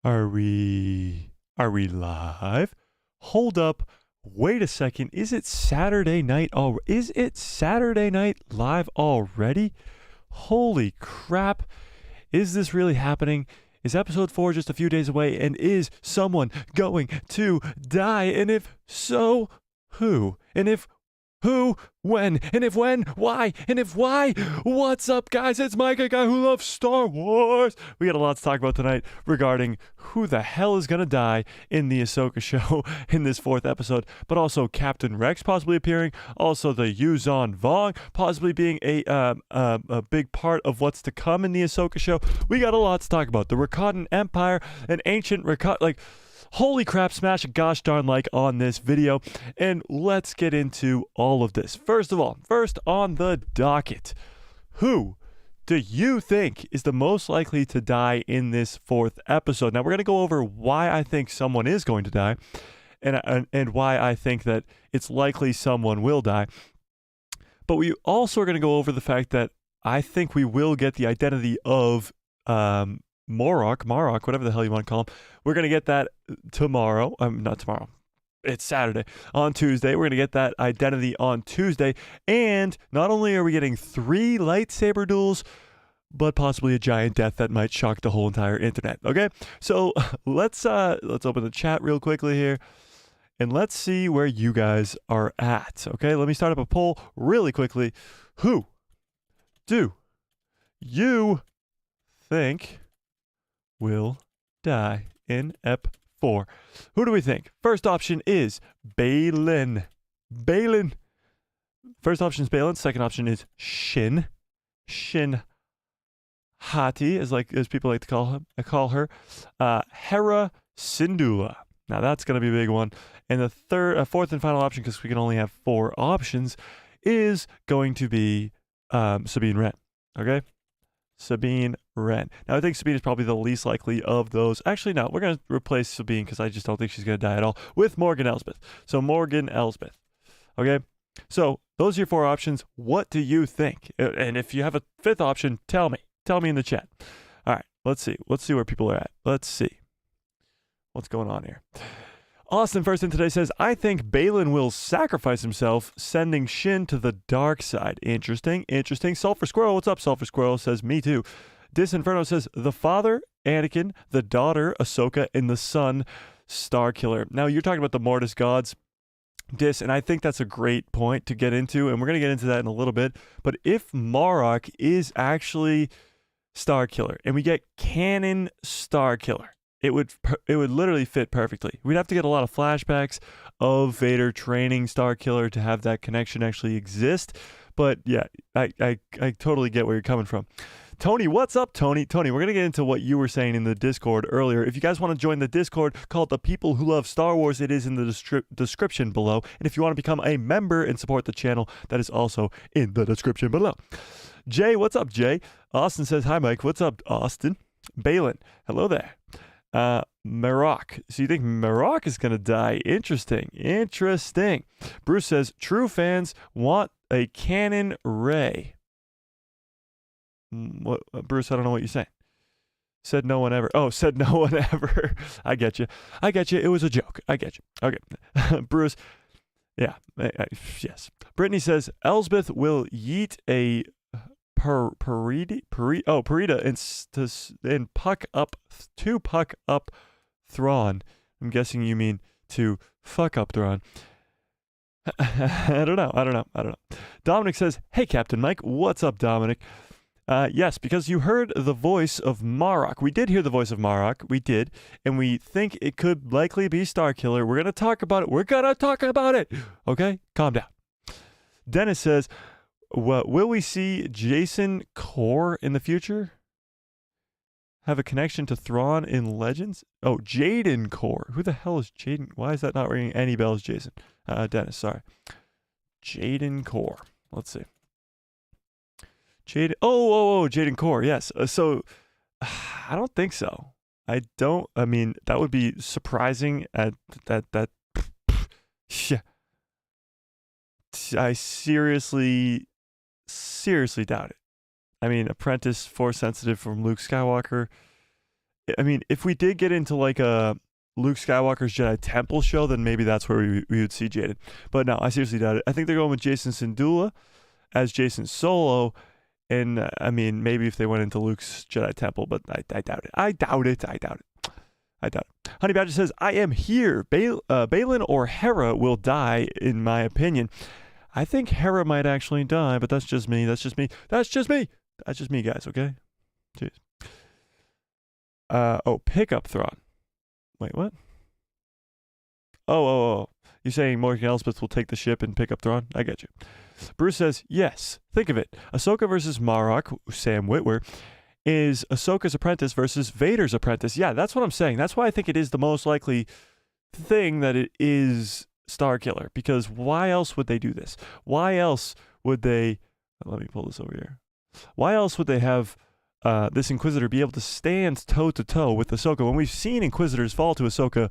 Are we live? Hold up. Wait a second. Is it Saturday night Is it Saturday night live already? Holy crap. Is this really happening? Is episode 4 just a few days away, and is someone going to die? And if so, who? And if who, when, and if when, why, and if why? What's up, guys? It's Mike, a guy who loves Star Wars. We got a lot to talk about tonight regarding who the hell is going to die in the Ahsoka show in this 4th episode, but also Captain Rex possibly appearing, also the Yuzon Vong possibly being a big part of what's to come in the Ahsoka show. We got a lot to talk about. The Rakatan Empire, an ancient holy crap, smash a gosh darn like on this video, and let's get into all of this. First of all, first on the docket, who do you think is the most likely to die in this 4th episode? Now, we're going to go over why I think someone is going to die, and why I think that it's likely someone will die. But we also are going to go over the fact that I think we will get the identity of Marrok, whatever the hell you want to call him. We're going to get that tomorrow. Not tomorrow. It's Saturday. On Tuesday, we're going to get that identity on Tuesday. And not only are we getting 3 lightsaber duels, but possibly a giant death that might shock the whole entire internet. Okay? So let's open the chat real quickly here. And let's see where you guys are at. Okay? Let me start up a poll really quickly. Who do you think will die in Ep 4? Who do we think? First option is Baylan. First option is Baylan. Second option is Shin Hati, as people like to call her. Hera Syndulla. Now that's going to be a big one. And the fourth and final option, because we can only have 4 options, is going to be Sabine Wren. Okay? Sabine Wren. Now, I think Sabine is probably the least likely of those. Actually, no, we're going to replace Sabine because I just don't think she's going to die at all with Morgan Elsbeth. So, Morgan Elsbeth. Okay? So, those are your 4 options. What do you think? And if you have a 5th option, tell me. Tell me in the chat. All right, let's see. Let's see where people are at. Let's see. What's going on here? Austin first in today says, I think Baylan will sacrifice himself, sending Shin to the dark side. Interesting. Sulfur Squirrel, what's up, Sulfur Squirrel? Says, me too. Disinferno says, the father, Anakin, the daughter, Ahsoka, and the son, Starkiller. Now, you're talking about the Mortis gods, Dis, and I think that's a great point to get into, and we're going to get into that in a little bit. But if Marrok is actually Starkiller, and we get canon Starkiller, it would literally fit perfectly. We'd have to get a lot of flashbacks of Vader training Starkiller to have that connection actually exist. But yeah, I totally get where you're coming from. Tony, what's up, Tony? Tony, we're going to get into what you were saying in the Discord earlier. If you guys want to join the Discord called The People Who Love Star Wars, it is in the description below. And if you want to become a member and support the channel, that is also in the description below. Jay, what's up, Jay? Austin says, hi, Mike. What's up, Austin? Balin, hello there. Marrok. So you think Marrok is going to die? Interesting. Bruce says, true fans want a canon Rey. What, Bruce, I don't know what you're saying. Said no one ever. Oh, said no one ever. I get you. It was a joke. I get you. Okay. Bruce. Yeah. Yes. Brittany says, Elsbeth will yeet a Parida and puck up Thrawn. I'm guessing you mean to fuck up Thrawn. I don't know. Dominic says, hey, Captain Mike. What's up, Dominic? Yes, because you heard the voice of Marrok. We did hear the voice of Marrok. We did. And we think it could likely be Starkiller. We're going to talk about it. Okay? Calm down. Dennis says, will we see Jason Core in the future? Have a connection to Thrawn in Legends? Oh, Jaden Core. Who the hell is Jaden? Why is that not ringing any bells, Jason? Dennis, sorry. Jaden Core. Let's see. Jaden. Oh, Jaden Core. Yes. So, I don't think so. I mean, that would be surprising at that. Yeah. I seriously doubt it. I mean, apprentice, force sensitive from Luke Skywalker. I mean, if we did get into like a Luke Skywalker's Jedi Temple show, then maybe that's where we would see Jaden. But no, I seriously doubt it. I think they're going with Jason Syndulla as Jason Solo. And I mean, maybe if they went into Luke's Jedi Temple, but I doubt it. I doubt it. Honey Badger says, I am here. Balin or Hera will die, in my opinion. I think Hera might actually die, but that's just me, guys, okay? Jeez. Pick up Thrawn. Wait, what? Oh. You're saying Morgan Elspeth will take the ship and pick up Thrawn? I get you. Bruce says, yes. Think of it. Ahsoka versus Marrok, Sam Witwer, is Ahsoka's apprentice versus Vader's apprentice. Yeah, that's what I'm saying. That's why I think it is the most likely thing that it is Starkiller. Because why else would they do this? Why else would they... Let me pull this over here. Why else would they have this Inquisitor be able to stand toe-to-toe with Ahsoka when we've seen Inquisitors fall to Ahsoka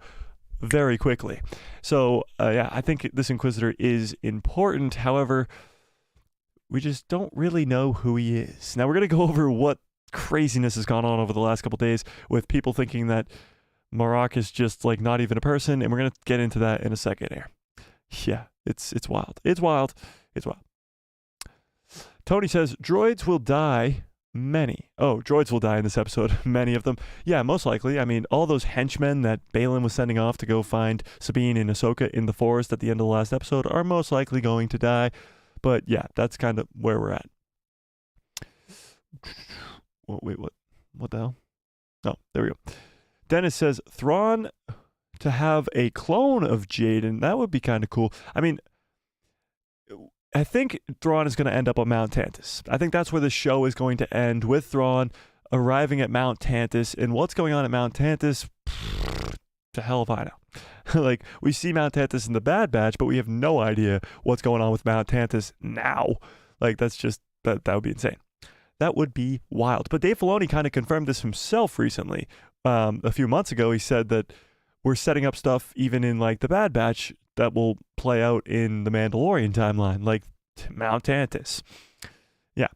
very quickly? So, yeah, I think this Inquisitor is important. However, we just don't really know who he is. Now, we're going to go over what craziness has gone on over the last couple days with people thinking that Marrok is just, like, not even a person, and we're going to get into that in a second here. Yeah, it's wild. It's wild. Tony says, droids will die... droids will die in this episode. Many of them. Yeah, most likely. I mean, all those henchmen that Balin was sending off to go find Sabine and Ahsoka in the forest at the end of the last episode are most likely going to die. But yeah, that's kind of where we're at. Wait, what the hell? Oh, there we go. Dennis says, Thrawn to have a clone of Jaden. That would be kind of cool. I mean, I think Thrawn is going to end up on Mount Tantus. I think that's where the show is going to end, with Thrawn arriving at Mount Tantus. And what's going on at Mount Tantus? To hell if I know. Like, we see Mount Tantus in the Bad Batch, but we have no idea what's going on with Mount Tantus now. Like, that's just, that would be insane. That would be wild. But Dave Filoni kind of confirmed this himself recently. A few months ago, he said that we're setting up stuff even in, like, the Bad Batch that will play out in the Mandalorian timeline, like Mount Tantus. Yeah.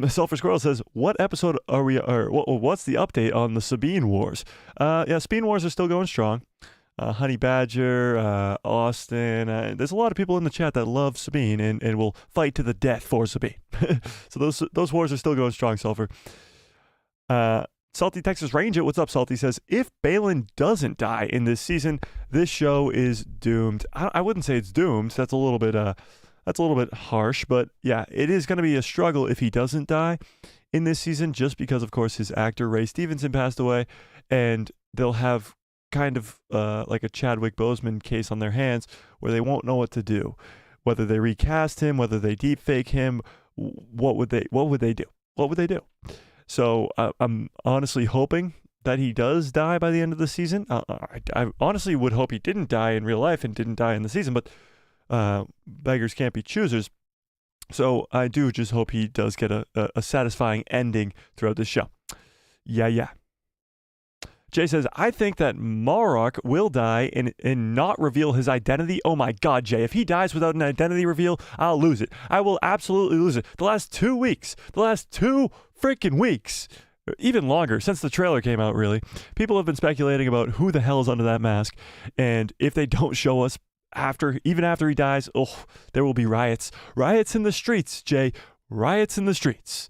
Sulfur Squirrel says, what episode are we, or what's the update on the Sabine Wars? Yeah, Sabine Wars are still going strong. Honey Badger, Austin, there's a lot of people in the chat that love Sabine and will fight to the death for Sabine. So those wars are still going strong, Sulfur. Salty Texas Ranger, what's up, Salty, says, if Balin doesn't die in this season, this show is doomed. I wouldn't say it's doomed. That's a little bit harsh, but yeah, it is going to be a struggle if he doesn't die in this season, just because, of course, his actor Ray Stevenson passed away, and they'll have kind of like a Chadwick Boseman case on their hands where they won't know what to do, whether they recast him, whether they deepfake him. What would they do? So I'm honestly hoping that he does die by the end of the season. I honestly would hope he didn't die in real life and didn't die in the season, but beggars can't be choosers. So I do just hope he does get a satisfying ending throughout this show. Yeah. Jay says, I think that Marrok will die and not reveal his identity. Oh my God, Jay, if he dies without an identity reveal, I'll lose it. I will absolutely lose it. The last 2 freaking weeks, even longer, since the trailer came out, really, people have been speculating about who the hell is under that mask. And if they don't show us even after he dies, there will be riots. Riots in the streets, Jay. Riots in the streets.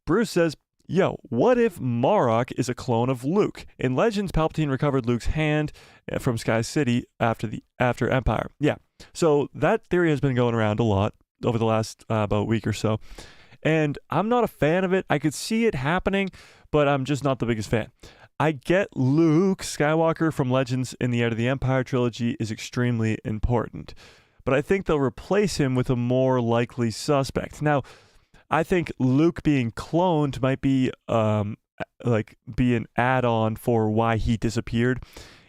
Bruce says, yo, what if Marrok is a clone of Luke? In Legends, Palpatine recovered Luke's hand from Sky City after Empire. Yeah, so that theory has been going around a lot over the last about week or so. And I'm not a fan of it. I could see it happening, but I'm just not the biggest fan. I get Luke Skywalker from Legends in the Heir to the Empire trilogy is extremely important, but I think they'll replace him with a more likely suspect. Now, I think Luke being cloned might be be an add-on for why he disappeared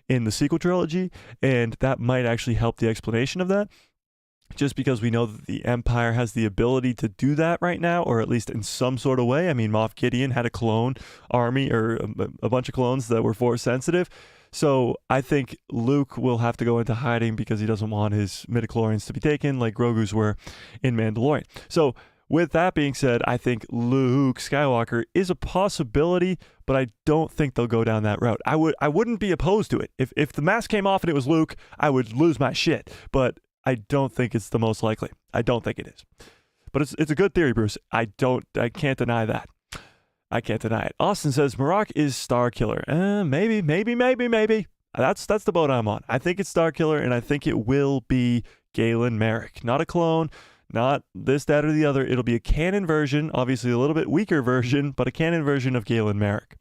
in the sequel trilogy, and that might actually help the explanation of that. Just because we know that the Empire has the ability to do that right now, or at least in some sort of way. I mean, Moff Gideon had a clone army, or a bunch of clones that were Force sensitive. So I think Luke will have to go into hiding because he doesn't want his midichlorians to be taken like Grogu's were in Mandalorian. So With that being said, I think Luke Skywalker is a possibility, but I don't think they'll go down that route. I wouldn't be opposed to it. If the mask came off and it was Luke, I would lose my shit. But I don't think it's the most likely. I don't think it is. But it's a good theory, Bruce. I can't deny that. I can't deny it. Austin says Marrok is Star Killer. Maybe. That's the boat I'm on. I think it's Star Killer, and I think it will be Galen Marrok. Not a clone, not this, that, or the other. It'll be a canon version, obviously a little bit weaker version, but a canon version of Galen Marrok.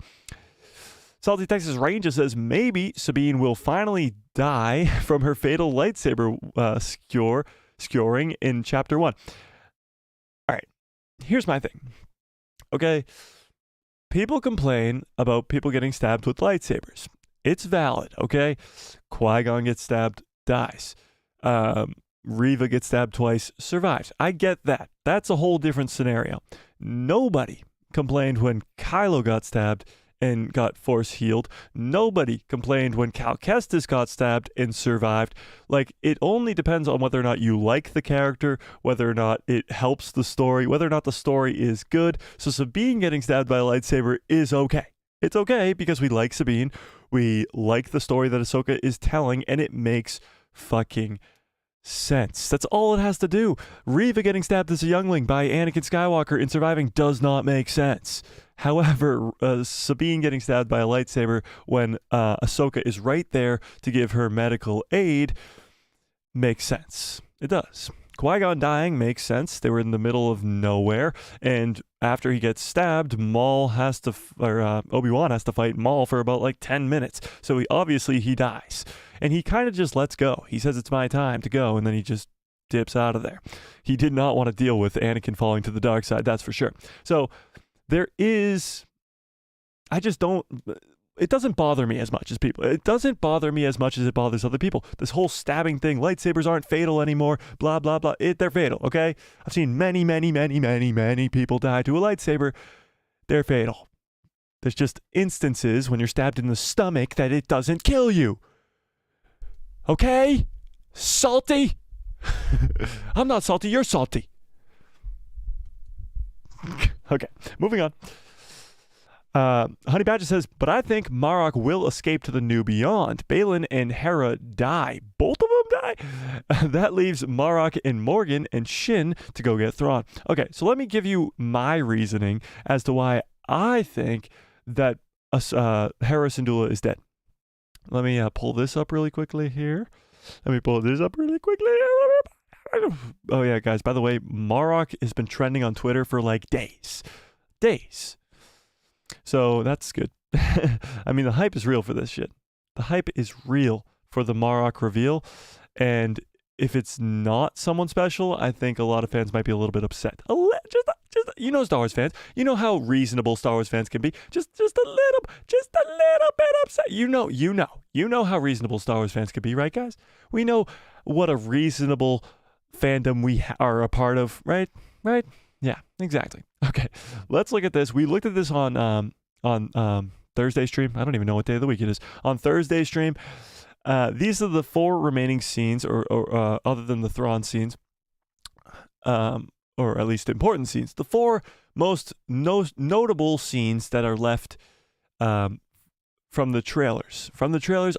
Salty Texas Ranger says maybe Sabine will finally die from her fatal lightsaber skewering in Chapter 1. All right, here's my thing. Okay, people complain about people getting stabbed with lightsabers. It's valid, okay? Qui-Gon gets stabbed, dies. Reva gets stabbed twice, survives. I get that. That's a whole different scenario. Nobody complained when Kylo got stabbed and got force healed. Nobody complained when Cal Kestis got stabbed and survived. Like, it only depends on whether or not you like the character, whether or not it helps the story, whether or not the story is good. So Sabine getting stabbed by a lightsaber is okay. It's okay because we like Sabine. We like the story that Ahsoka is telling, and it makes fucking sense. That's all it has to do. Reva getting stabbed as a youngling by Anakin Skywalker and surviving does not make sense. However, Sabine getting stabbed by a lightsaber when Ahsoka is right there to give her medical aid makes sense. It does. Qui-Gon dying makes sense. They were in the middle of nowhere, and after he gets stabbed, Obi-Wan has to fight Maul for about like 10 minutes. So he dies, and he kind of just lets go. He says it's my time to go, and then he just dips out of there. He did not want to deal with Anakin falling to the dark side, that's for sure. So there is, it doesn't bother me as much as people. It doesn't bother me as much as it bothers other people. This whole stabbing thing, lightsabers aren't fatal anymore, blah, blah, blah. They're fatal, okay? I've seen many people die to a lightsaber. They're fatal. There's just instances when you're stabbed in the stomach that it doesn't kill you. Okay? Salty? I'm not salty, you're salty. Okay, moving on. Honey Badger says, but I think Marrok will escape to the New Beyond. Balin and Hera die. Both of them die? That leaves Marrok and Morgan and Shin to go get Thrawn. Okay, so let me give you my reasoning as to why I think that Hera Syndulla is dead. Let me pull this up really quickly here. Oh yeah, guys, by the way, Marrok has been trending on Twitter for like days. So that's good. I mean, the hype is real for this shit. The hype is real for the Marrok reveal. And if it's not someone special, I think a lot of fans might be a little bit upset. Just you know, Star Wars fans. You know how reasonable Star Wars fans can be. Just a little bit upset. You know how reasonable Star Wars fans can be, right, guys? We know what a reasonable fandom we are a part of, right? Yeah, exactly. Okay, let's look at this. We looked at this on Thursday stream. I don't even know what day of the week it is. On Thursday stream, these are the 4 remaining scenes, or other than the Thrawn scenes, or at least important scenes. The 4 most notable scenes that are left from the trailers.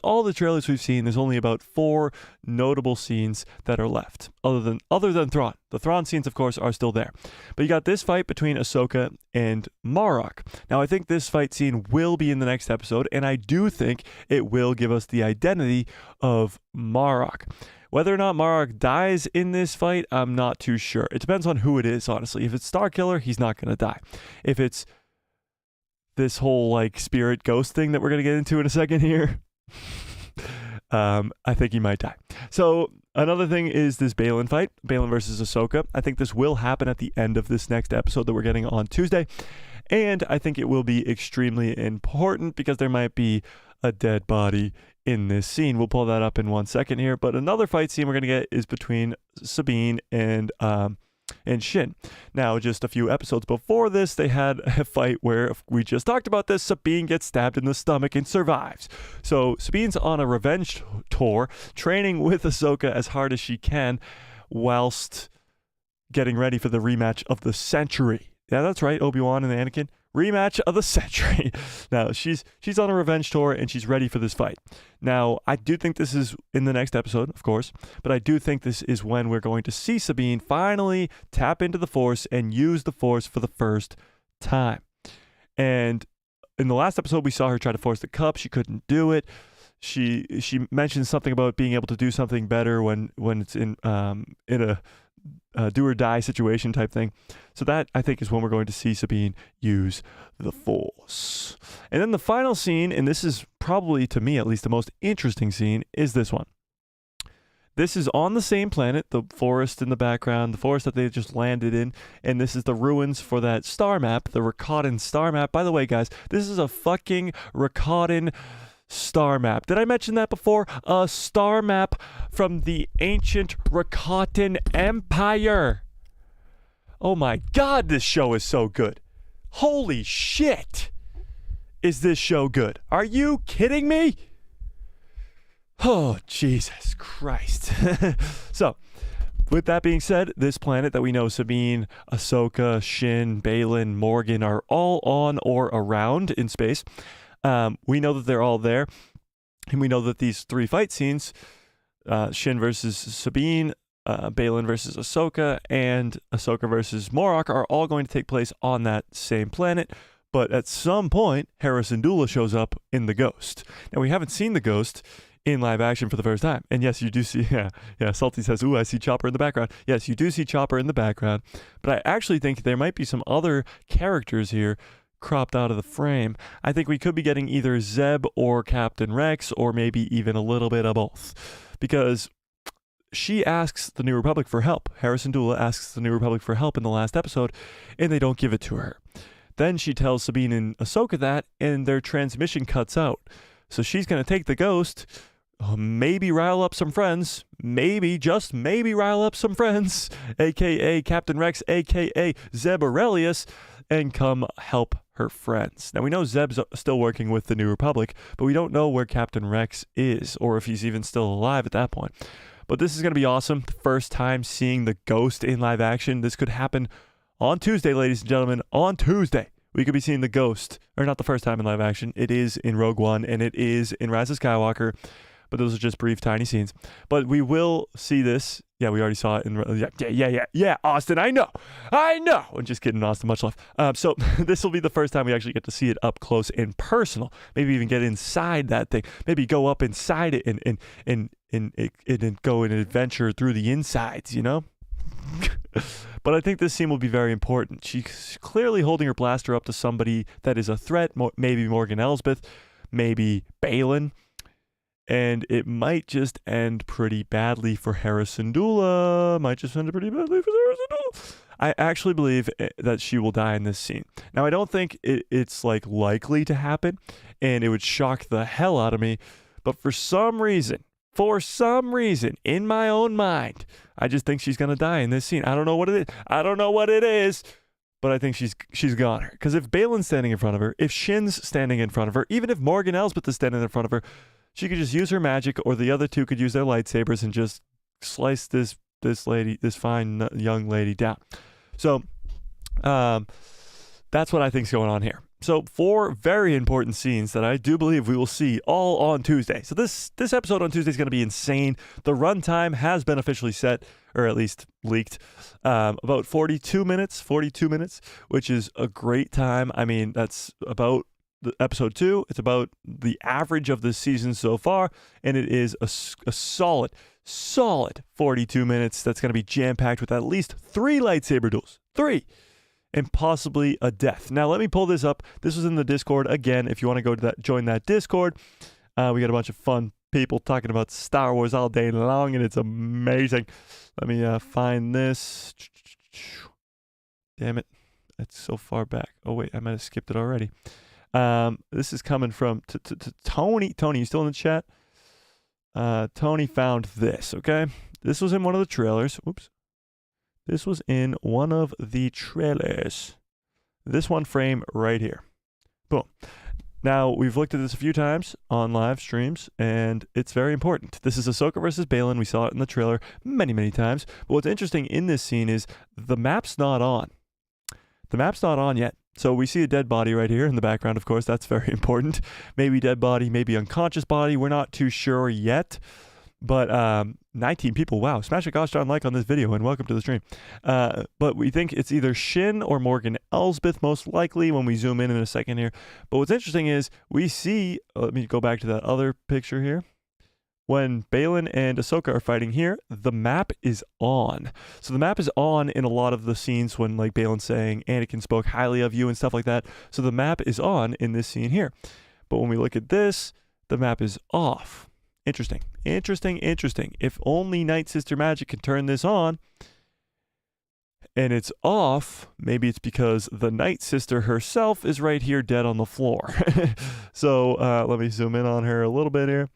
All the trailers we've seen, there's only about 4 notable scenes that are left, other than Thrawn. The Thrawn scenes, of course, are still there. But you got this fight between Ahsoka and Marrok. Now, I think this fight scene will be in the next episode, and I do think it will give us the identity of Marrok. Whether or not Marrok dies in this fight, I'm not too sure. It depends on who it is, honestly. If it's Star Killer, he's not going to die. If it's this whole like spirit ghost thing that we're going to get into in a second here, I think he might die. So another thing is this Balin fight, Balin versus Ahsoka. I think this will happen at the end of this next episode that we're getting on Tuesday. And I think it will be extremely important because there might be a dead body in this scene. We'll pull that up in 1 second here. But another fight scene we're going to get is between Sabine and Shin. Now, just a few episodes before this, they had a fight where, we just talked about this, Sabine gets stabbed in the stomach and survives. So Sabine's on a revenge tour, training with Ahsoka as hard as she can, whilst getting ready for the rematch of the century. Yeah, that's right, Obi-Wan and Anakin. Rematch of the century. Now, she's on a revenge tour, and she's ready for this fight. Now, I do think this is in the next episode, of course, but I do think this is when we're going to see Sabine finally tap into the Force and use the Force for the first time. And in the last episode, we saw her try to force the cup. She couldn't do it. She mentioned something about being able to do something better when it's in a do or die situation type thing. So that, I think, is when we're going to see Sabine use the Force. And then the final scene, and this is probably, to me at least, the most interesting scene, is this one. This is on the same planet, the forest in the background, the forest that they just landed in, and this is the ruins for that star map, the Rakatan star map. By the way, guys, this is a fucking Rakatan star map. Did I mention that before? A star map from the ancient Rakatan Empire. Oh my god, this show is so good. Holy shit. Is this show good? Are you kidding me? Oh, Jesus Christ. So, with that being said, this planet that we know Sabine, Ahsoka, Shin, Baylan, Morgan are all on or around in space. We know that they're all there, and we know that these three fight scenes, Shin versus Sabine, Baylan versus Ahsoka, and Ahsoka versus Marrok, are all going to take place on that same planet. But at some point, Hera Syndulla shows up in the Ghost. Now, we haven't seen the Ghost in live action for the first time. And yes, you do see, yeah, Salty says, ooh, I see Chopper in the background. Yes, you do see Chopper in the background. But I actually think there might be some other characters here cropped out of the frame. I think we could be getting either Zeb or Captain Rex, or maybe even a little bit of both. Because she asks the New Republic for help. Hera Syndulla asks the New Republic for help in the last episode, and they don't give it to her. Then she tells Sabine and Ahsoka that, and their transmission cuts out. So she's going to take the Ghost, maybe rile up some friends, maybe, just maybe rile up some friends, a.k.a. Captain Rex, a.k.a. Zeb Aurelius, and come help her friends. Now, we know Zeb's still working with the New Republic, but we don't know where Captain Rex is, or if he's even still alive at that point. But this is going to be awesome. The first time seeing the Ghost in live action. This could happen on Tuesday, ladies and gentlemen. On Tuesday, we could be seeing the Ghost, or not the first time in live action. It is in Rogue One, and it is in Rise of Skywalker. But those are just brief, tiny scenes. But we will see this. Yeah, we already saw it in... Yeah, Austin, I know. I'm just kidding, Austin, much love. So this will be the first time we actually get to see it up close and personal. Maybe even get inside that thing. Maybe go up inside it and go an adventure through the insides, you know? But I think this scene will be very important. She's clearly holding her blaster up to somebody that is a threat. Maybe Morgan Elsbeth, maybe Baylan. And it might just end pretty badly for Hera Syndulla. I actually believe that she will die in this scene. Now, I don't think it's like likely to happen, and it would shock the hell out of me. But for some reason, in my own mind, I just think she's gonna die in this scene. I don't know what it is. But I think she's got her. Because if Baylan's standing in front of her, if Shin's standing in front of her, even if Morgan Elsbeth is standing in front of her, she could just use her magic, or the other two could use their lightsabers and just slice this fine young lady down. So that's what I think's going on here. So 4 very important scenes that I do believe we will see all on Tuesday. So this episode on Tuesday is going to be insane. The runtime has been officially set, or at least leaked, about 42 minutes, which is a great time. I mean, that's about the episode 2. It's about the average of this season so far, and it is a solid 42 minutes that's going to be jam-packed with at least 3 lightsaber duels. 3! And possibly a death. Now, let me pull this up. This was in the Discord. Again, if you want to go to that, join that Discord. We got a bunch of fun people talking about Star Wars all day long, and it's amazing. Let me find this. Damn it. That's so far back. Oh, wait. I might have skipped it already. This is coming from Tony. Tony, you still in the chat? Tony found this, okay? This was in one of the trailers. Oops. This was in one of the trailers. This one frame right here. Boom. Now, we've looked at this a few times on live streams, and it's very important. This is Ahsoka versus Baylan. We saw it in the trailer many, many times. But what's interesting in this scene is the map's not on. The map's not on yet. So we see a dead body right here in the background, of course. That's very important. Maybe dead body, maybe unconscious body. We're not too sure yet. But 19 people, wow. Smash a gosh darn like on this video and welcome to the stream. But we think it's either Shin or Morgan Elsbeth, most likely, when we zoom in a second here. But what's interesting is we see, let me go back to that other picture here. When Baylan and Ahsoka are fighting here, the map is on. So the map is on in a lot of the scenes when like Baylan's saying Anakin spoke highly of you and stuff like that. So the map is on in this scene here. But when we look at this, the map is off. Interesting. Interesting, interesting. If only Night Sister magic can turn this on and it's off, maybe it's because the Night Sister herself is right here dead on the floor. So let me zoom in on her a little bit here.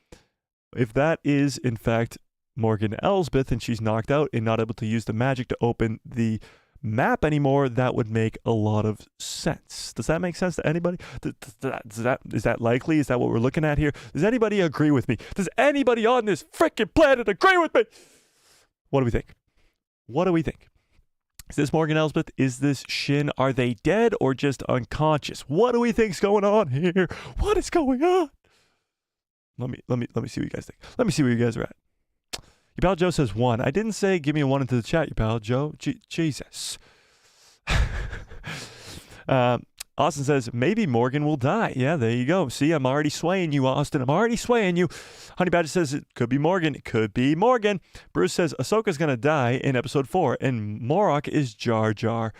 If that is, in fact, Morgan Elsbeth and she's knocked out and not able to use the magic to open the map anymore, that would make a lot of sense. Does that make sense to anybody? Is that likely? Is that what we're looking at here? Does anybody agree with me? Does anybody on this freaking planet agree with me? What do we think? What do we think? Is this Morgan Elsbeth? Is this Shin? Are they dead or just unconscious? What do we think's going on here? What is going on? Let me see what you guys think. Let me see where you guys are at. Your pal Joe says 1. I didn't say give me a 1 into the chat, your pal Joe. Jesus. Austin says maybe Morgan will die. Yeah, there you go. See, I'm already swaying you, Austin. I'm already swaying you. Honey Badger says it could be Morgan. It could be Morgan. Bruce says Ahsoka's gonna die in episode 4, and Marrok is Jar Jar.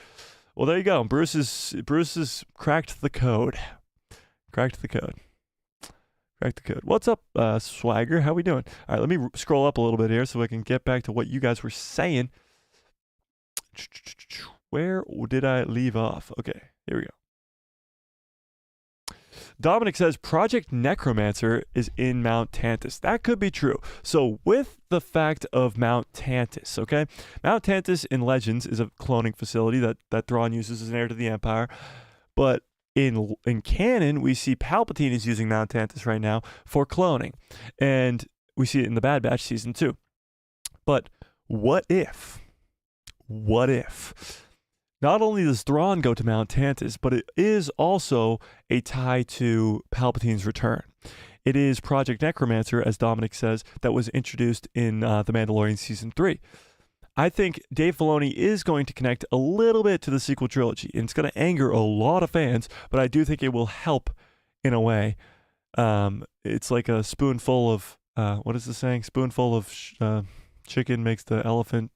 Well, there you go. Bruce is cracked the code. Cracked the code. Crack the code. What's up, Swagger? How we doing? All right, let me scroll up a little bit here so I can get back to what you guys were saying. Where did I leave off? Okay, here we go. Dominic says Project Necromancer is in Mount Tantus. That could be true. So with the fact of Mount Tantus, okay? Mount Tantus in Legends is a cloning facility that Thrawn uses as an heir to the Empire. But in canon, we see Palpatine is using Mount Tantus right now for cloning. And we see it in the Bad Batch Season 2. But what if not only does Thrawn go to Mount Tantus, but it is also a tie to Palpatine's return. It is Project Necromancer, as Dominic says, that was introduced in The Mandalorian Season 3. I think Dave Filoni is going to connect a little bit to the sequel trilogy, and it's going to anger a lot of fans, but I do think it will help in a way. It's like a spoonful of, what is the saying? Spoonful of chicken makes the elephant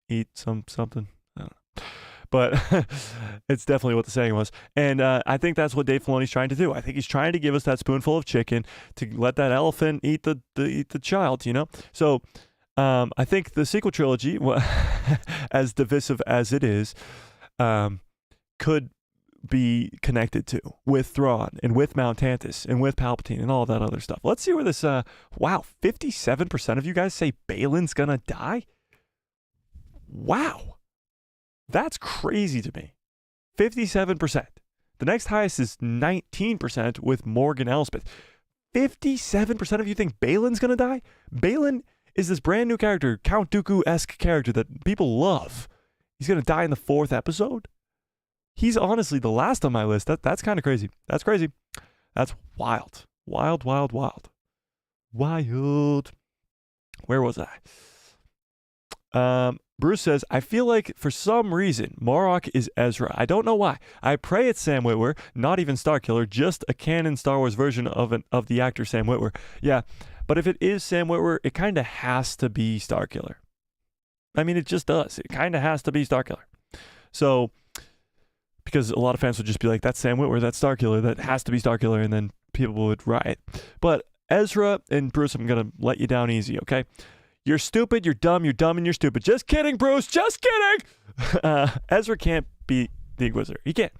eat something. I don't know. But it's definitely what the saying was. And I think that's what Dave Filoni's trying to do. I think he's trying to give us that spoonful of chicken to let that elephant eat the child, you know? So I think the sequel trilogy, as divisive as it is, could be connected to with Thrawn and with Mount Tantus and with Palpatine and all that other stuff. Let's see where this, wow, 57% of you guys say Baylan's gonna die? Wow. That's crazy to me. 57%. The next highest is 19% with Morgan Elsbeth. 57% of you think Baylan's gonna die? Baylan is this brand new character, Count Dooku-esque character that people love. He's gonna die in the 4th episode? He's honestly the last on my list. That's kind of crazy. That's crazy. That's wild. Wild, wild, wild. Wild. Where was I? Bruce says, I feel like for some reason Marrok is Ezra. I don't know why. I pray it's Sam Witwer, not even Starkiller, just a canon Star Wars version of the actor Sam Witwer. Yeah, but if it is Sam Witwer, it kind of has to be Starkiller. I mean, it just does. It kind of has to be Starkiller. So, because a lot of fans would just be like, that's Sam Witwer, that's Starkiller, that has to be Starkiller, and then people would riot. But Ezra and Bruce, I'm going to let you down easy, okay? You're stupid, you're dumb, and you're stupid. Just kidding, Bruce, just kidding! Ezra can't be the Inquisitor. He can't.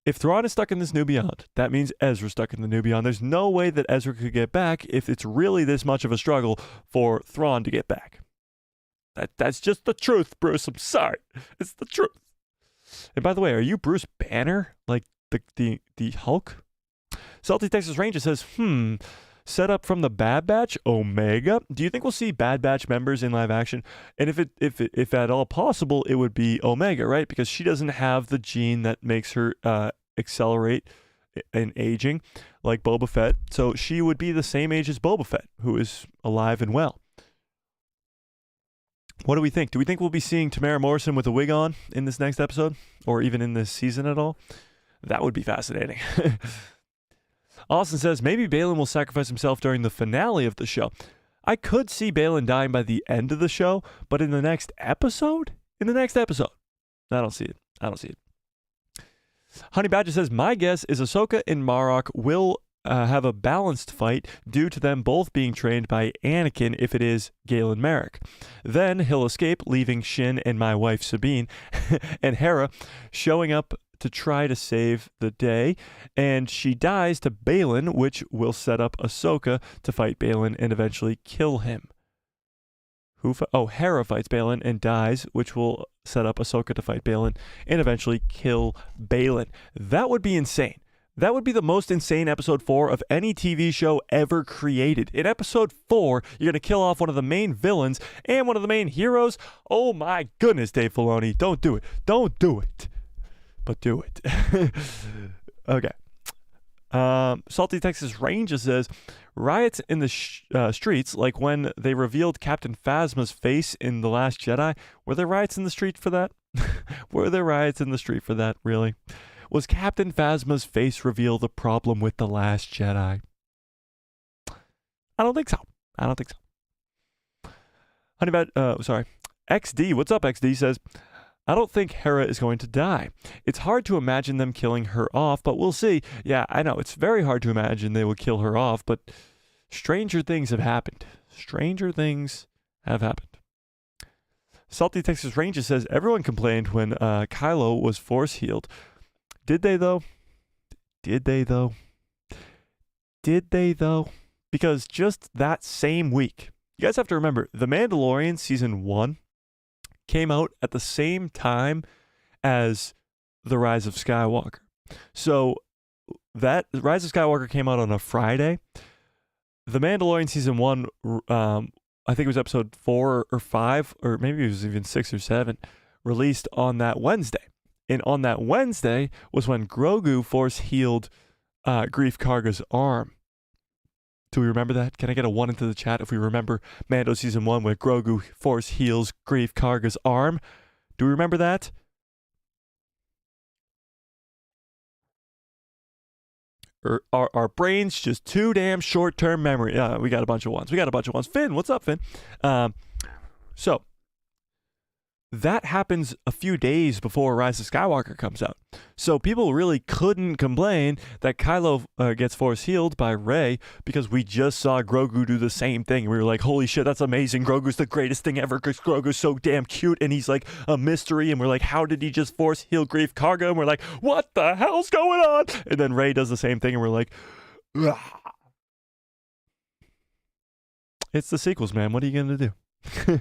If Thrawn is stuck in this New Beyond, that means Ezra's stuck in the New Beyond. There's no way that Ezra could get back if it's really this much of a struggle for Thrawn to get back. That's just the truth, Bruce. I'm sorry. It's the truth. And by the way, are you Bruce Banner? Like the Hulk? Salty Texas Ranger says, set up from the Bad Batch, Omega. Do you think we'll see Bad Batch members in live action? And if at all possible, it would be Omega, right? Because she doesn't have the gene that makes her accelerate in aging like Boba Fett. So she would be the same age as Boba Fett, who is alive and well. What do we think? Do we think we'll be seeing Tamara Morrison with a wig on in this next episode? Or even in this season at all? That would be fascinating. Austin says, maybe Baylan will sacrifice himself during the finale of the show. I could see Baylan dying by the end of the show, but in the next episode? I don't see it. Honey Badger says, my guess is Ahsoka and Marrok will have a balanced fight due to them both being trained by Anakin if it is Galen Marek. Then he'll escape, leaving Shin and my wife Sabine and Hera showing up to try to save the day, and she dies to Baylan, which will set up Ahsoka to fight Baylan and eventually kill him. Hera fights Baylan and dies, which will set up Ahsoka to fight Baylan and eventually kill Baylan. That would be insane. That would be the most insane episode 4 of any TV show ever created. In episode 4, you're going to kill off one of the main villains and one of the main heroes. Oh my goodness, Dave Filoni. Don't do it. Don't do it. But do it. Okay. Salty Texas Ranger says, riots in the streets, like when they revealed Captain Phasma's face in The Last Jedi. Were there riots in the street for that? Were there riots in the street for that, really? Was Captain Phasma's face reveal the problem with The Last Jedi? I don't think so. XD, what's up, XD, says, I don't think Hera is going to die. It's hard to imagine them killing her off, but we'll see. Yeah, I know, it's very hard to imagine they will kill her off, but stranger things have happened. Salty Texas Ranger says, everyone complained when Kylo was force healed. Did they though? Because just that same week, you guys have to remember, The Mandalorian Season 1 came out at the same time as The Rise of Skywalker. So that Rise of Skywalker came out on a Friday. The Mandalorian Season 1, I think it was episode 4 or 5, or maybe it was even 6 or 7, released on that Wednesday. And on that Wednesday was when Grogu force healed Grief Karga's arm. Do we remember that? Can I get a 1 into the chat if we remember Mando Season 1 where Grogu force heals Grief Karga's arm? Do we remember that? Our brains just too damn short-term memory. We got a bunch of ones. Finn, what's up, Finn? So that happens a few days before Rise of Skywalker comes out. So people really couldn't complain that Kylo gets force healed by Rey because we just saw Grogu do the same thing. We were like, holy shit, that's amazing. Grogu's the greatest thing ever because Grogu's so damn cute and he's like a mystery. And we're like, how did he just force heal Grief Karga? And we're like, what the hell's going on? And then Rey does the same thing and we're like, ah. It's the sequels, man. What are you going to do?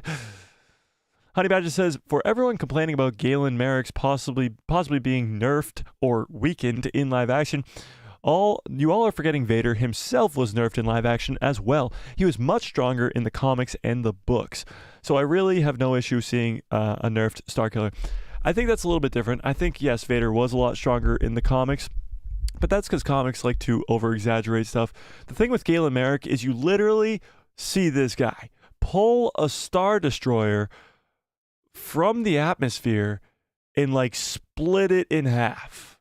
Honey Badger says, for everyone complaining about Galen Marek's possibly being nerfed or weakened in live action, you all are forgetting Vader himself was nerfed in live action as well. He was much stronger in the comics and the books. So I really have no issue seeing a nerfed Starkiller. I think that's a little bit different. I think, yes, Vader was a lot stronger in the comics, but that's because comics like to over-exaggerate stuff. The thing with Galen Marek is you literally see this guy pull a Star Destroyer from the atmosphere and like split it in half.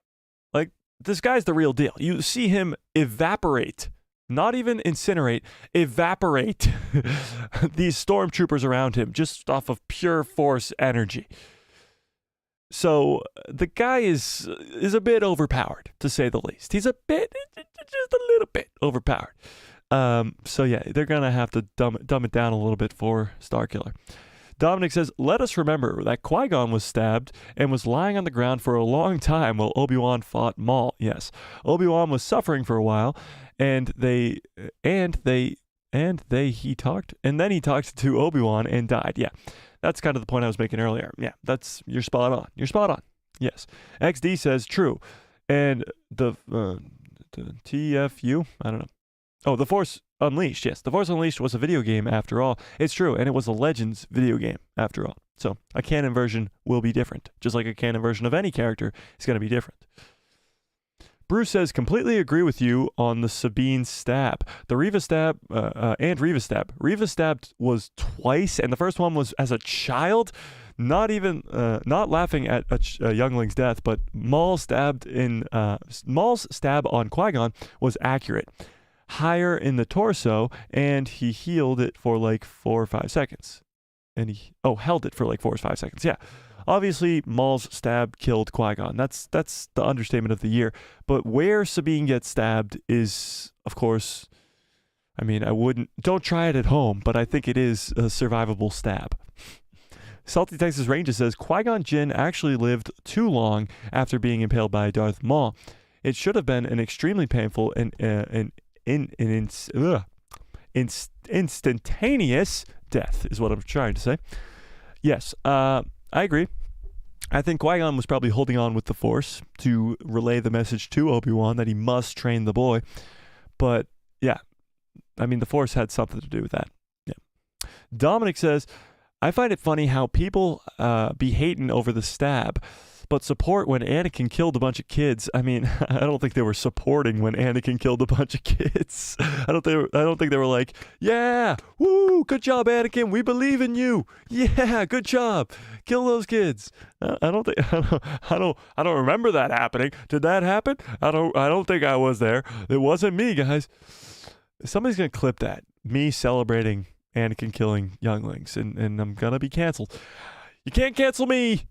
Like, this guy's the real deal. You see him evaporate, not even incinerate, evaporate these stormtroopers around him just off of pure force energy. So the guy is a bit overpowered, to say the least. He's just a little bit overpowered. So yeah, they're gonna have to dumb it down a little bit for Starkiller. Dominic says, let us remember that Qui-Gon was stabbed and was lying on the ground for a long time while Obi-Wan fought Maul. Yes, Obi-Wan was suffering for a while, and then he talked to Obi-Wan and died. Yeah, that's kind of the point I was making earlier. Yeah, you're spot on. Yes. XD says, true. And TFU? I don't know. Oh, The Force Unleashed. Yes, The Force Unleashed was a video game after all. It's true, and it was a Legends video game after all. So a canon version will be different, just like a canon version of any character is going to be different. Bruce says, completely agree with you on the Sabine stab. The Reva stab and Reva stab. Reva stabbed was twice, and the first one was as a child. Not laughing at a youngling's death, but Maul's stab on Qui-Gon was accurate. Higher in the torso, and he healed it for like 4 or 5 seconds. And he held it for like 4 or 5 seconds. Yeah. Obviously, Maul's stab killed Qui-Gon. That's the understatement of the year. But where Sabine gets stabbed is, of course, I mean, don't try it at home, but I think it is a survivable stab. Salty Texas Ranger says, Qui-Gon Jinn actually lived too long after being impaled by Darth Maul. It should have been an extremely painful and instantaneous death, is what I'm trying to say. Yes, I agree. I think Qui-Gon was probably holding on with the Force to relay the message to Obi-Wan that he must train the boy. But, yeah, I mean, the Force had something to do with that. Yeah. Dominic says, I find it funny how people be hating over the stab, but support when Anakin killed a bunch of kids. I mean, I don't think they were supporting when Anakin killed a bunch of kids. I don't think they were like, yeah, woo, good job, Anakin. We believe in you. Yeah, good job. Kill those kids. I don't remember that happening. Did that happen? I don't think I was there. It wasn't me, guys. Somebody's gonna clip that. Me celebrating Anakin killing younglings, and I'm gonna be canceled. You can't cancel me.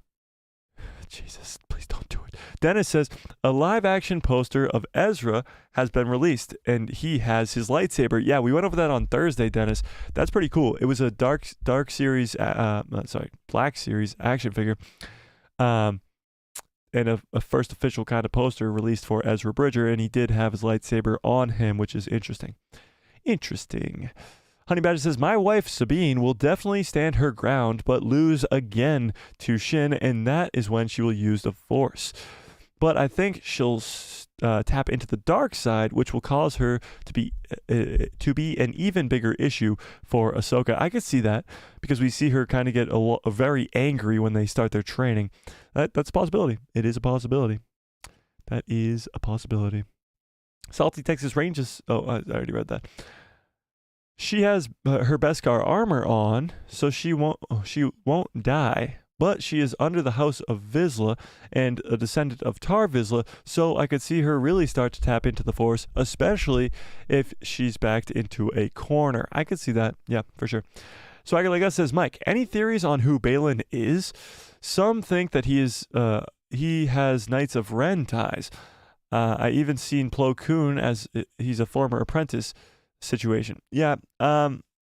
Jesus, please don't do it. Dennis says, a live-action poster of Ezra has been released, and he has his lightsaber. Yeah, we went over that on Thursday, Dennis. That's pretty cool. It was a Black Series action figure, and a first official kind of poster released for Ezra Bridger, and he did have his lightsaber on him, which is interesting. Interesting. Honey Badger says, my wife Sabine will definitely stand her ground, but lose again to Shin, and that is when she will use the Force. But I think she'll tap into the dark side, which will cause her to be an even bigger issue for Ahsoka. I could see that because we see her kind of get very angry when they start their training. That's a possibility. It is a possibility. That is a possibility. Salty Texas Rangers. Oh, I already read that. She has her Beskar armor on, so she won't die. But she is under the house of Vizsla and a descendant of Tar Vizsla, so I could see her really start to tap into the Force, especially if she's backed into a corner. I could see that, yeah, for sure. So Aguilega says, Mike, any theories on who Balin is? Some think that he has Knights of Ren ties. I even seen Plo Koon as he's a former apprentice situation. Yeah,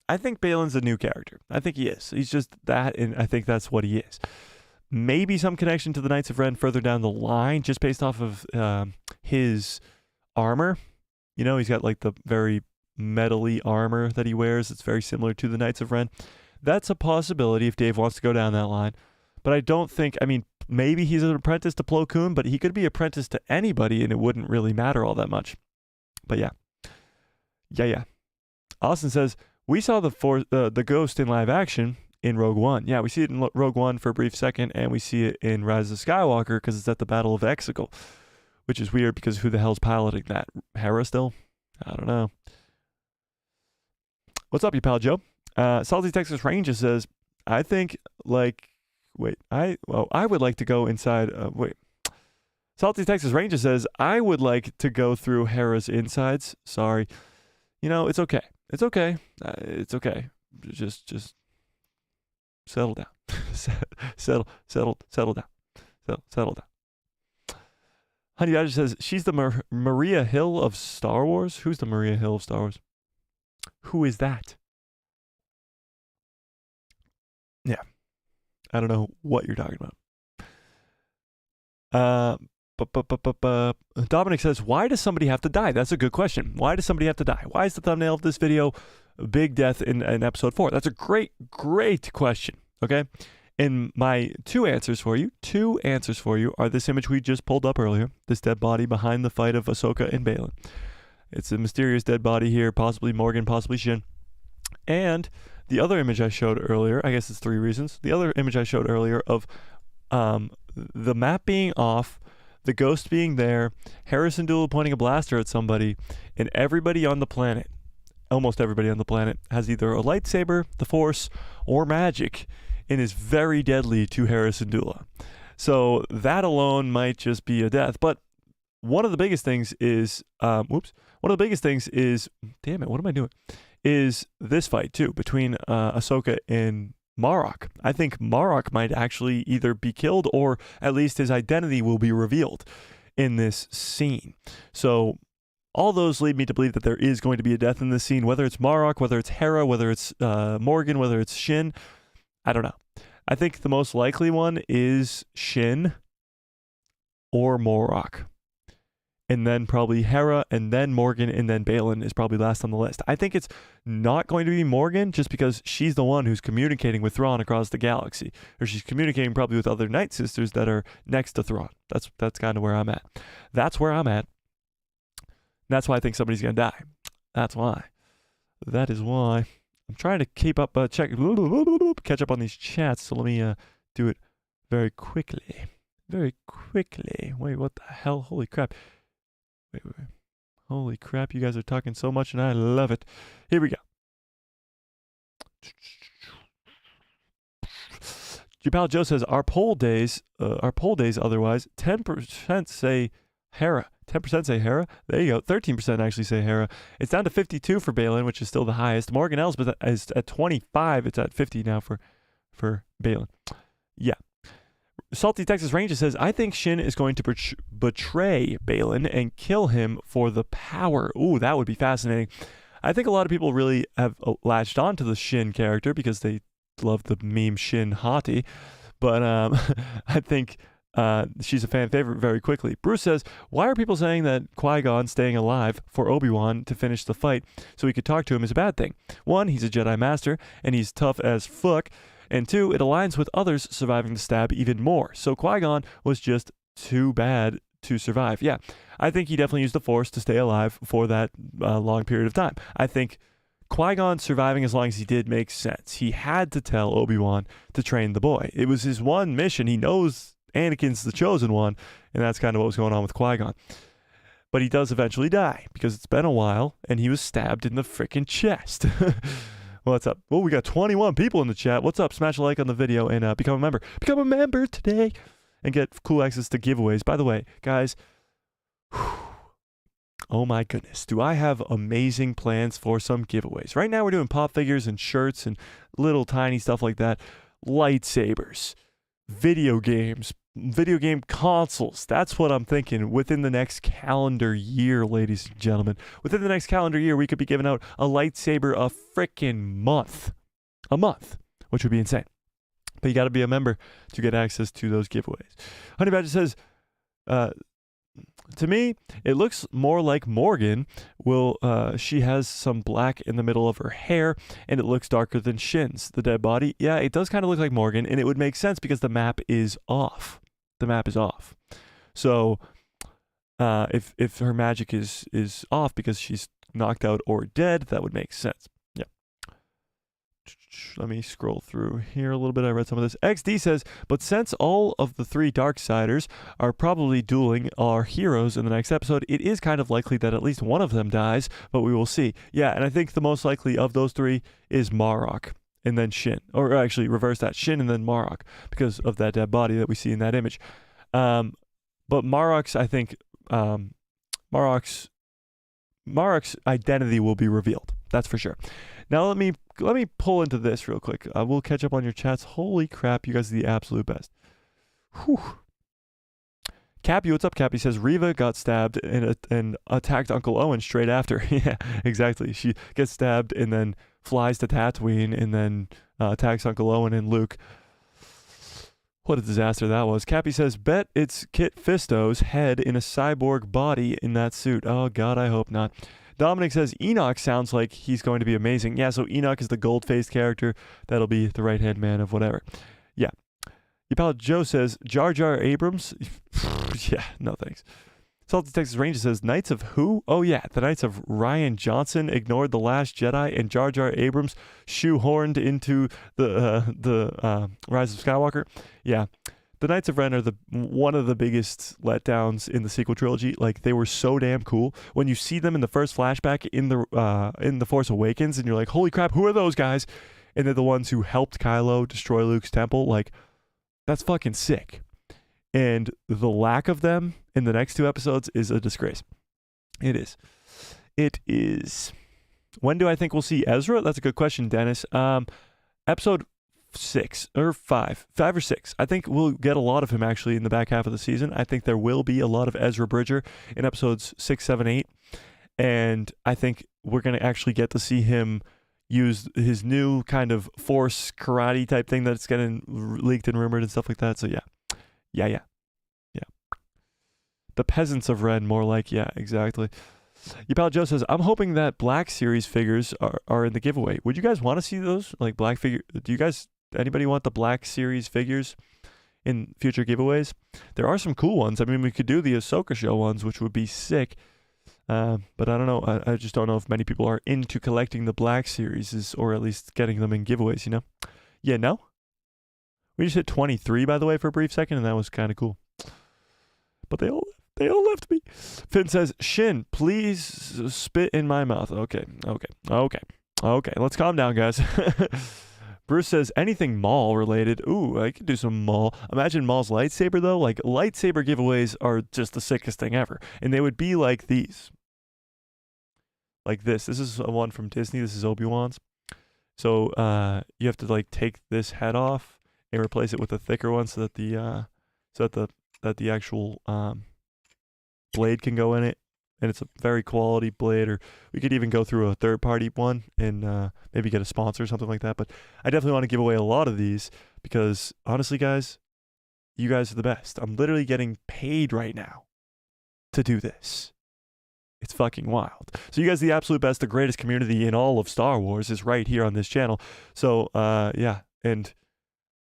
I think Balin's a new character. I think he is. He's just that, and I think that's what he is. Maybe some connection to the Knights of Ren further down the line, just based off of his armor. You know, he's got like the very metal-y armor that he wears. It's very similar to the Knights of Ren. That's a possibility if Dave wants to go down that line. But I don't think, I mean, maybe he's an apprentice to Plo Koon, but he could be apprentice to anybody, and it wouldn't really matter all that much. But yeah. Yeah. Austin says, we saw the ghost in live action in Rogue One. Yeah, we see it in Rogue One for a brief second, and we see it in Rise of Skywalker because it's at the Battle of Exegol, which is weird because who the hell's piloting that? Hera still? I don't know. What's up, you pal Joe? Salty Texas Ranger says, I think, I would like to go inside, Salty Texas Ranger says, I would like to go through Hera's insides. Sorry. You know, it's okay. It's okay. It's okay. Just settle down. settle down. Settle down. Honey Badger says, she's the Maria Hill of Star Wars? Who's the Maria Hill of Star Wars? Who is that? Yeah. I don't know what you're talking about. Dominic says, why does somebody have to die? That's a good question. Why does somebody have to die? Why is the thumbnail of this video big death in episode 4? That's a great question. Okay. And my two answers for you are this image we just pulled up earlier, this dead body behind the fight of Ahsoka and Baylan. It's a mysterious dead body here, possibly Morgan, possibly Shin. And the other image I showed earlier, I guess it's 3 reasons. The other image I showed earlier of the map being off, the ghost being there, Hera Syndulla pointing a blaster at somebody, and everybody on the planet, almost everybody on the planet, has either a lightsaber, the Force, or magic, and is very deadly to Hera Syndulla. So that alone might just be a death. But one of the biggest things is, damn it, what am I doing? Is this fight too between Ahsoka and Marrok. I think Marrok might actually either be killed or at least his identity will be revealed in this scene. So all those lead me to believe that there is going to be a death in this scene, whether it's Marrok, whether it's Hera, whether it's Morgan, whether it's Shin. I don't know. I think the most likely one is Shin or Marrok. And then probably Hera, and then Morgan, and then Baylan is probably last on the list. I think it's not going to be Morgan just because she's the one who's communicating with Thrawn across the galaxy. Or she's communicating probably with other Night Sisters that are next to Thrawn. That's kind of where I'm at. That's where I'm at. That's why I think somebody's going to die. That's why. That is why. I'm trying to keep up, catch up on these chats, so let me do it very quickly. Very quickly. Wait, what the hell? Holy crap. Wait. Holy crap, you guys are talking so much and I love it. Here we go. Your pal Joe says, our poll days otherwise, 10% say Hera. 10% say Hera. There you go. 13% actually say Hera. It's down to 52 for Baylan, which is still the highest. Morgan Elsbeth is at 25. It's at 50 now for Baylan. Yeah. Salty Texas Ranger says, I think Shin is going to betray Baylan and kill him for the power. Ooh, that would be fascinating. I think a lot of people really have latched on to the Shin character because they love the meme Shin hottie. But I think she's a fan favorite very quickly. Bruce says, why are people saying that Qui-Gon staying alive for Obi-Wan to finish the fight so he could talk to him is a bad thing? 1, he's a Jedi Master, and he's tough as fuck. And 2, it aligns with others surviving the stab even more. So Qui-Gon was just too bad to survive. Yeah, I think he definitely used the Force to stay alive for that long period of time. I think Qui-Gon surviving as long as he did makes sense. He had to tell Obi-Wan to train the boy. It was his one mission. He knows Anakin's the chosen one, and that's kind of what was going on with Qui-Gon. But he does eventually die because it's been a while, and he was stabbed in the freaking chest. What's up? Well, we got 21 people in the chat. What's up? Smash a like on the video and become a member. Become a member today and get cool access to giveaways. By the way, guys, oh my goodness, do I have amazing plans for some giveaways. Right now we're doing pop figures and shirts and little tiny stuff like that. Lightsabers, video games, video game consoles. That's what I'm thinking within the next calendar year, ladies and gentlemen. Within the next calendar year, we could be giving out a lightsaber a frickin' month. A month, which would be insane. But you got to be a member to get access to those giveaways. Honey Badger says, to me, it looks more like Morgan she has some black in the middle of her hair, and it looks darker than Shin's. The dead body, yeah, it does kind of look like Morgan, and it would make sense because the map is off. The map is off. So if her magic is off because she's knocked out or dead, that would make sense. Yeah. Let me scroll through here a little bit. I read some of this. XD says, but since all of the 3 Darksiders are probably dueling our heroes in the next episode, it is kind of likely that at least one of them dies, but we will see. Yeah, and I think the most likely of those 3 is Marrok and then Shin. Or actually, reverse that. Shin and then Marrok because of that dead body that we see in that image. But Marrok's, I think, Marrok's identity will be revealed. That's for sure. Now let me pull into this real quick. We'll catch up on your chats. Holy crap, you guys are the absolute best. Whew. Cappy, what's up, Cappy? Says Reva got stabbed and attacked Uncle Owen straight after. Yeah, exactly. She gets stabbed and then flies to Tatooine and then attacks Uncle Owen and Luke. What a disaster that was. Cappy says, bet it's Kit Fisto's head in a cyborg body in that suit. Oh, God, I hope not. Dominic says, Enoch sounds like he's going to be amazing. Yeah, so Enoch is the gold-faced character. That'll be the right-hand man of whatever. Yeah, Your pal Joe says, Jar Jar Abrams. Yeah, no thanks. Salty Texas Ranger says, Knights of who? Oh yeah, the Knights of Ryan Johnson ignored The Last Jedi, and Jar Jar Abrams shoehorned into the Rise of Skywalker. Yeah, the Knights of Ren are one of the biggest letdowns in the sequel trilogy. Like, they were so damn cool. When you see them in the first flashback in the Force Awakens, and you're like, holy crap, who are those guys? And they're the ones who helped Kylo destroy Luke's temple. Like, that's fucking sick. And the lack of them in the next 2 episodes is a disgrace. It is. It is. When do I think we'll see Ezra? That's a good question, Dennis. Episode 6 or 5 or 6. I think we'll get a lot of him actually in the back half of the season. I think there will be a lot of Ezra Bridger in episodes 6, 7, 8. And I think we're going to actually get to see him use his new kind of force karate type thing that's getting leaked and rumored and stuff like that. So yeah. Yeah. The peasants of Ren, more like, yeah, exactly. Your pal Joe says, I'm hoping that Black Series figures are in the giveaway. Would you guys want to see those? Like, Black figure? Do you guys, anybody want the Black Series figures in future giveaways? There are some cool ones. I mean, we could do the Ahsoka show ones, which would be sick. But I don't know. I just don't know if many people are into collecting the Black Series, or at least getting them in giveaways, you know? Yeah, no? We just hit 23, by the way, for a brief second, and that was kind of cool. But they all left me. Finn says, Shin, please spit in my mouth. Okay. Let's calm down, guys. Bruce says, anything Maul related. Ooh, I could do some Maul. Imagine Maul's lightsaber, though. Like, lightsaber giveaways are just the sickest thing ever. And they would be like these. Like this. This is one from Disney. This is Obi-Wan's. So you have to, like, take this head off and replace it with a thicker one so that the actual blade can go in it, and it's a very quality blade. Or we could even go through a third-party one and maybe get a sponsor or something like that. But I definitely want to give away a lot of these because, honestly, guys, you guys are the best. I'm literally getting paid right now to do this. It's fucking wild. So you guys are the absolute best. The greatest community in all of Star Wars is right here on this channel. So, yeah, and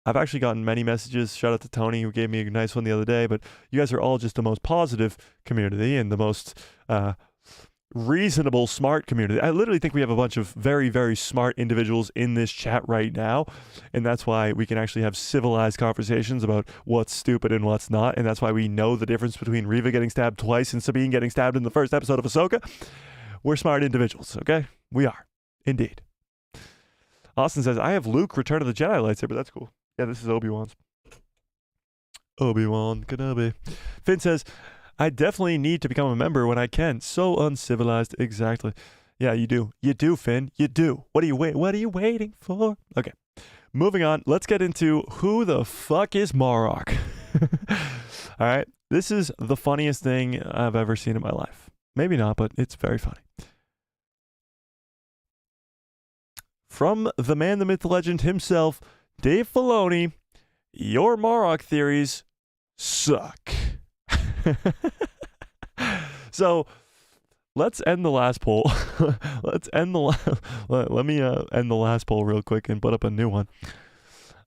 I've actually gotten many messages. Shout out to Tony, who gave me a nice one the other day. But you guys are all just the most positive community and the most reasonable, smart community. I literally think we have a bunch of very, very smart individuals in this chat right now. And that's why we can actually have civilized conversations about what's stupid and what's not. And that's why we know the difference between Reva getting stabbed twice and Sabine getting stabbed in the first episode of Ahsoka. We're smart individuals, okay? We are, indeed. Austin says, I have Luke Return of the Jedi lightsaber. That's cool. Yeah, this is Obi-Wan's. Obi-Wan Kenobi. Finn says, I definitely need to become a member when I can. So uncivilized. Exactly. Yeah, you do. You do, Finn. You do. What are you waiting for? Okay. Moving on. Let's get into who the fuck is Marrok. All right. This is the funniest thing I've ever seen in my life. Maybe not, but it's very funny. From the man, the myth, the legend himself, Dave Filoni, your Marrok theories suck. So let's end the last poll. Let me end the last poll real quick and put up a new one.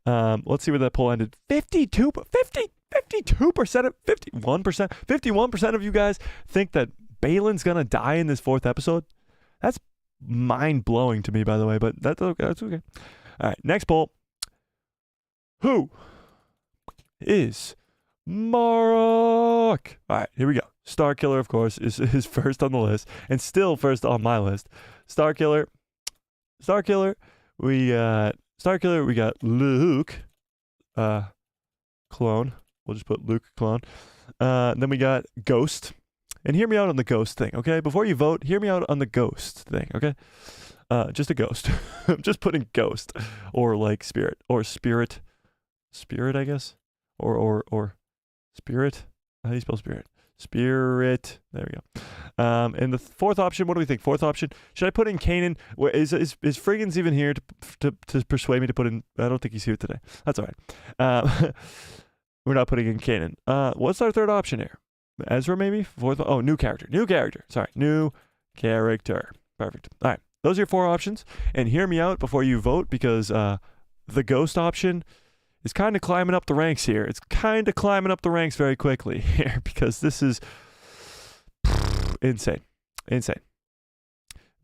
Let's see where that poll ended. 52% of 51% of you guys think that Balin's gonna die in this 4th episode. That's mind blowing to me, by the way, but that's okay. That's okay. All right, next poll. Who is Marrok? All right, here we go. Starkiller, of course, is first on the list, and still first on my list. Starkiller. We got Luke, clone. We'll just put Luke clone. Then we got Ghost. And hear me out on the Ghost thing, okay? Before you vote, hear me out on the Ghost thing, okay? Just a ghost. I'm just putting Ghost, or like Spirit, or Spirit, I guess, or Spirit. How do you spell Spirit? Spirit. There we go. And the 4th option. What do we think? 4th option. Should I put in Kanan? Is Friggins even here to persuade me to put in? I don't think he's here today. That's all right. We're not putting in Kanan. What's our 3rd option here? Ezra, maybe? 4th. Oh, new character. Sorry, new character. Perfect. All right. Those are your 4 options. And hear me out before you vote, because the Ghost option is kind of climbing up the ranks here. It's kind of climbing up the ranks very quickly here because this is insane. Insane.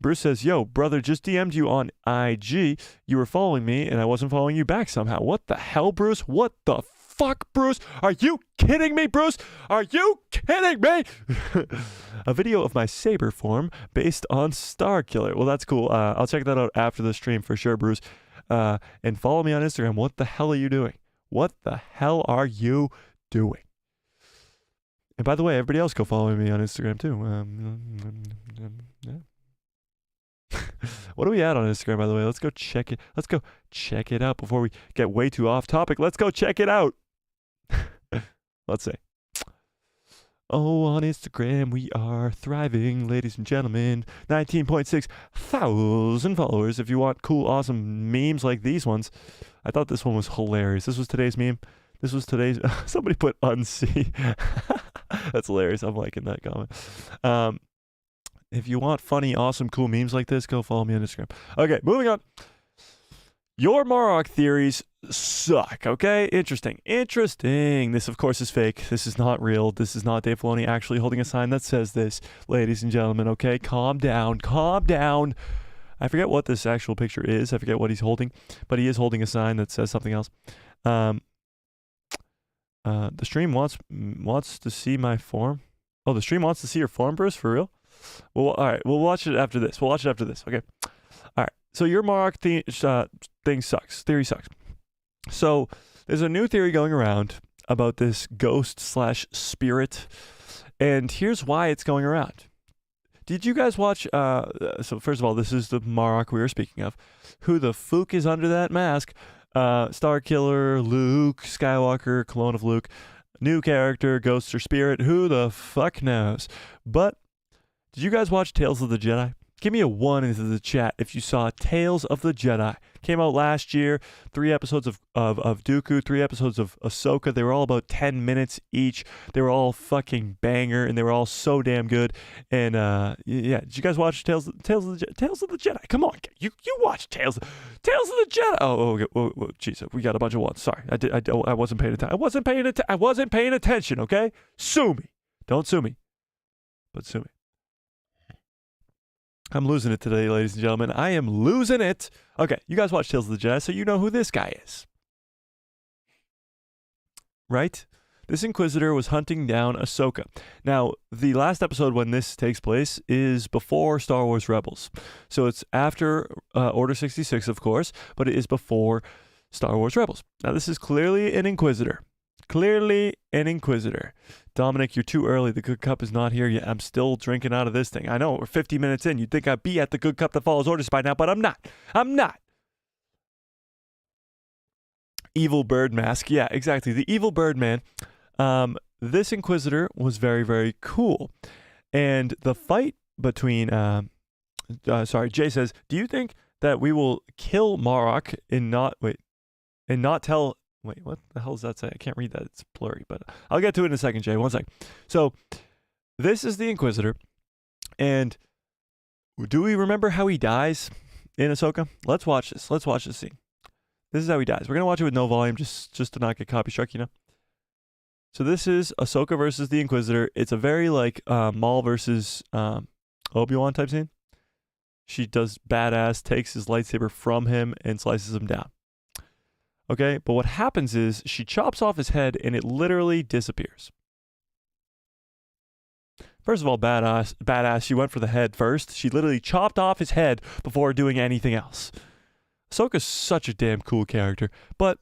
Bruce says, yo, brother, just DM'd you on IG. You were following me and I wasn't following you back somehow. What the hell, Bruce? What the fuck, Bruce? Are you kidding me, Bruce? Are you kidding me? A video of my saber form based on Starkiller. Well, that's cool. I'll check that out after the stream for sure, Bruce. And follow me on Instagram. What the hell are you doing? What the hell are you doing? And by the way, everybody else go follow me on Instagram too. Yeah. What are we at on Instagram, by the way? Let's go check it. Let's go check it out before we get way too off topic. Let's go check it out. Let's see. Oh, on Instagram we are thriving, ladies and gentlemen. 19.6 thousand followers. If you want cool, awesome memes like these ones. I thought this one was hilarious. This was today's meme. This was today's. Somebody put unsee. That's hilarious. I'm liking that comment. If you want funny, awesome, cool memes like this, go follow me on Instagram. Okay, moving on. Your Marrok theories suck, okay? Interesting. This, of course, is fake. This is not real. This is not Dave Filoni actually holding a sign that says this, ladies and gentlemen, okay? Calm down. Calm down. I forget what this actual picture is. I forget what he's holding, but he is holding a sign that says something else. The stream wants to see my form. Oh, the stream wants to see your form, Bruce? For real? Well, all right. We'll watch it after this. Okay. All right. So your Marrok thing sucks. Theory sucks. So there's a new theory going around about this ghost/spirit, and here's why it's going around. Did you guys watch? So first of all, this is the Marrok we were speaking of. Who the fuck is under that mask? Starkiller, Luke Skywalker, clone of Luke, new character, ghost or spirit. Who the fuck knows? But did you guys watch Tales of the Jedi? Give me a 1 into the chat if you saw Tales of the Jedi. Came out last year. 3 episodes of Dooku, 3 episodes of Ahsoka. They were all about 10 minutes each. They were all fucking banger, and they were all so damn good. And yeah, did you guys watch Tales of the Jedi? Come on, you watched Tales of the Jedi. Oh, jeez, we got a bunch of ones. Sorry, I wasn't paying attention. I wasn't paying attention. Okay, sue me. Don't sue me, but sue me. I'm losing it today, ladies and gentlemen. I am losing it. Okay, you guys watch Tales of the Jedi, so you know who this guy is. Right? This Inquisitor was hunting down Ahsoka. Now, the last episode when this takes place is before Star Wars Rebels. So it's after Order 66, of course, but it is before Star Wars Rebels. Now, this is clearly an Inquisitor. Dominic, you're too early. The good cup is not here yet. I'm still drinking out of this thing. I know, we're 50 minutes in. You'd think I'd be at the good cup that follows orders by now, but I'm not. Evil bird mask. Yeah, exactly. The evil bird man. This Inquisitor was very, very cool. And the fight between... Jay says, do you think that we will kill Marrok and not tell... Wait, what the hell does that say? I can't read that. It's blurry, but I'll get to it in a second, Jay. One sec. So, this is the Inquisitor, and do we remember how he dies in Ahsoka? Let's watch this. Let's watch this scene. This is how he dies. We're going to watch it with no volume just to not get copy struck, you know? So, this is Ahsoka versus the Inquisitor. It's a very, like, Maul versus Obi-Wan type scene. She does badass, takes his lightsaber from him, and slices him down. Okay, but what happens is she chops off his head and it literally disappears. First of all, badass. She went for the head first. She literally chopped off his head before doing anything else. Ahsoka's such a damn cool character, but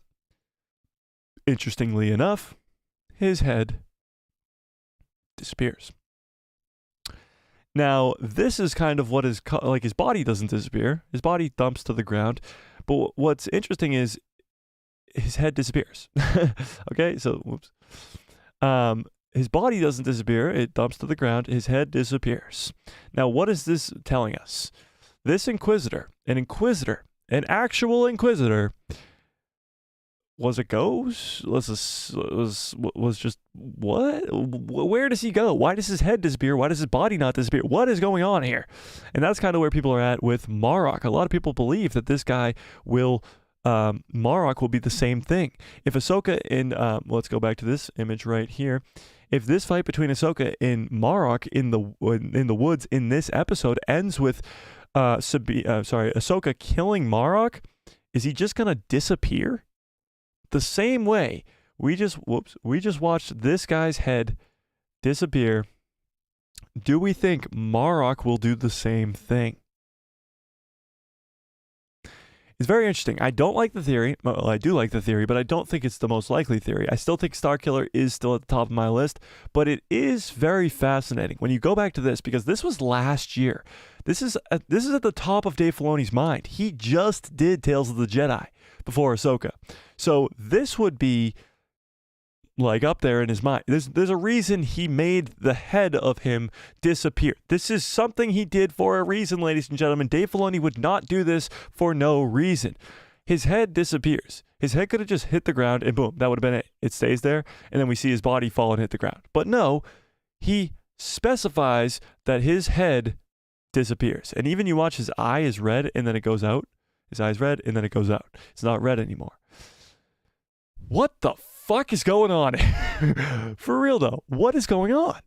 interestingly enough, his head disappears. Now, this is kind of what is like his body doesn't disappear. His body thumps to the ground, but what's interesting is his head disappears. Okay, so whoops. His body doesn't disappear. It dumps to the ground. His head disappears. Now, what is this telling us? This Inquisitor, an actual Inquisitor, was a ghost? Was just what? Where does he go? Why does his head disappear? Why does his body not disappear? What is going on here? And that's kind of where people are at with Marrok. A lot of people believe that this guy will Marrok will be the same thing. If Ahsoka and let's go back to this image right here. If this fight between Ahsoka and Marrok in the woods in this episode ends with Ahsoka killing Marrok, is he just gonna disappear? The same way we just watched this guy's head disappear. Do we think Marrok will do the same thing? It's very interesting. I don't like the theory. Well, I do like the theory, but I don't think it's the most likely theory. I still think Starkiller is still at the top of my list, but it is very fascinating when you go back to this, because this was last year. This is at the top of Dave Filoni's mind. He just did Tales of the Jedi before Ahsoka. So this would be like up there in his mind. There's a reason he made the head of him disappear. This is something he did for a reason, ladies and gentlemen. Dave Filoni would not do this for no reason. His head disappears. His head could have just hit the ground and boom, that would have been it. It stays there and then we see his body fall and hit the ground. But no, he specifies that his head disappears. And even you watch his eye is red and then it goes out. His eye is red and then it goes out. It's not red anymore. What the fuck is going on? For real though, what is going on?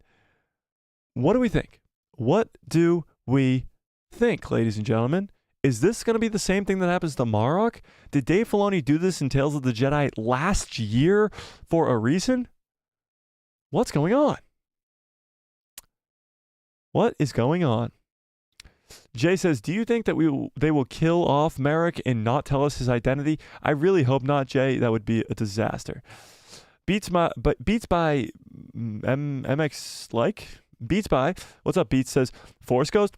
What do we think? What do we think, ladies and gentlemen? Is this going to be the same thing that happens to Marrok? Did Dave Filoni do this in Tales of the Jedi last year for a reason? What's going on? What is going on? Jay says, do you think that they will kill off Marrok and not tell us his identity? I really hope not, Jay. That would be a disaster. Beats by MX like? Beats by, what's up, Beats says, Force Ghost?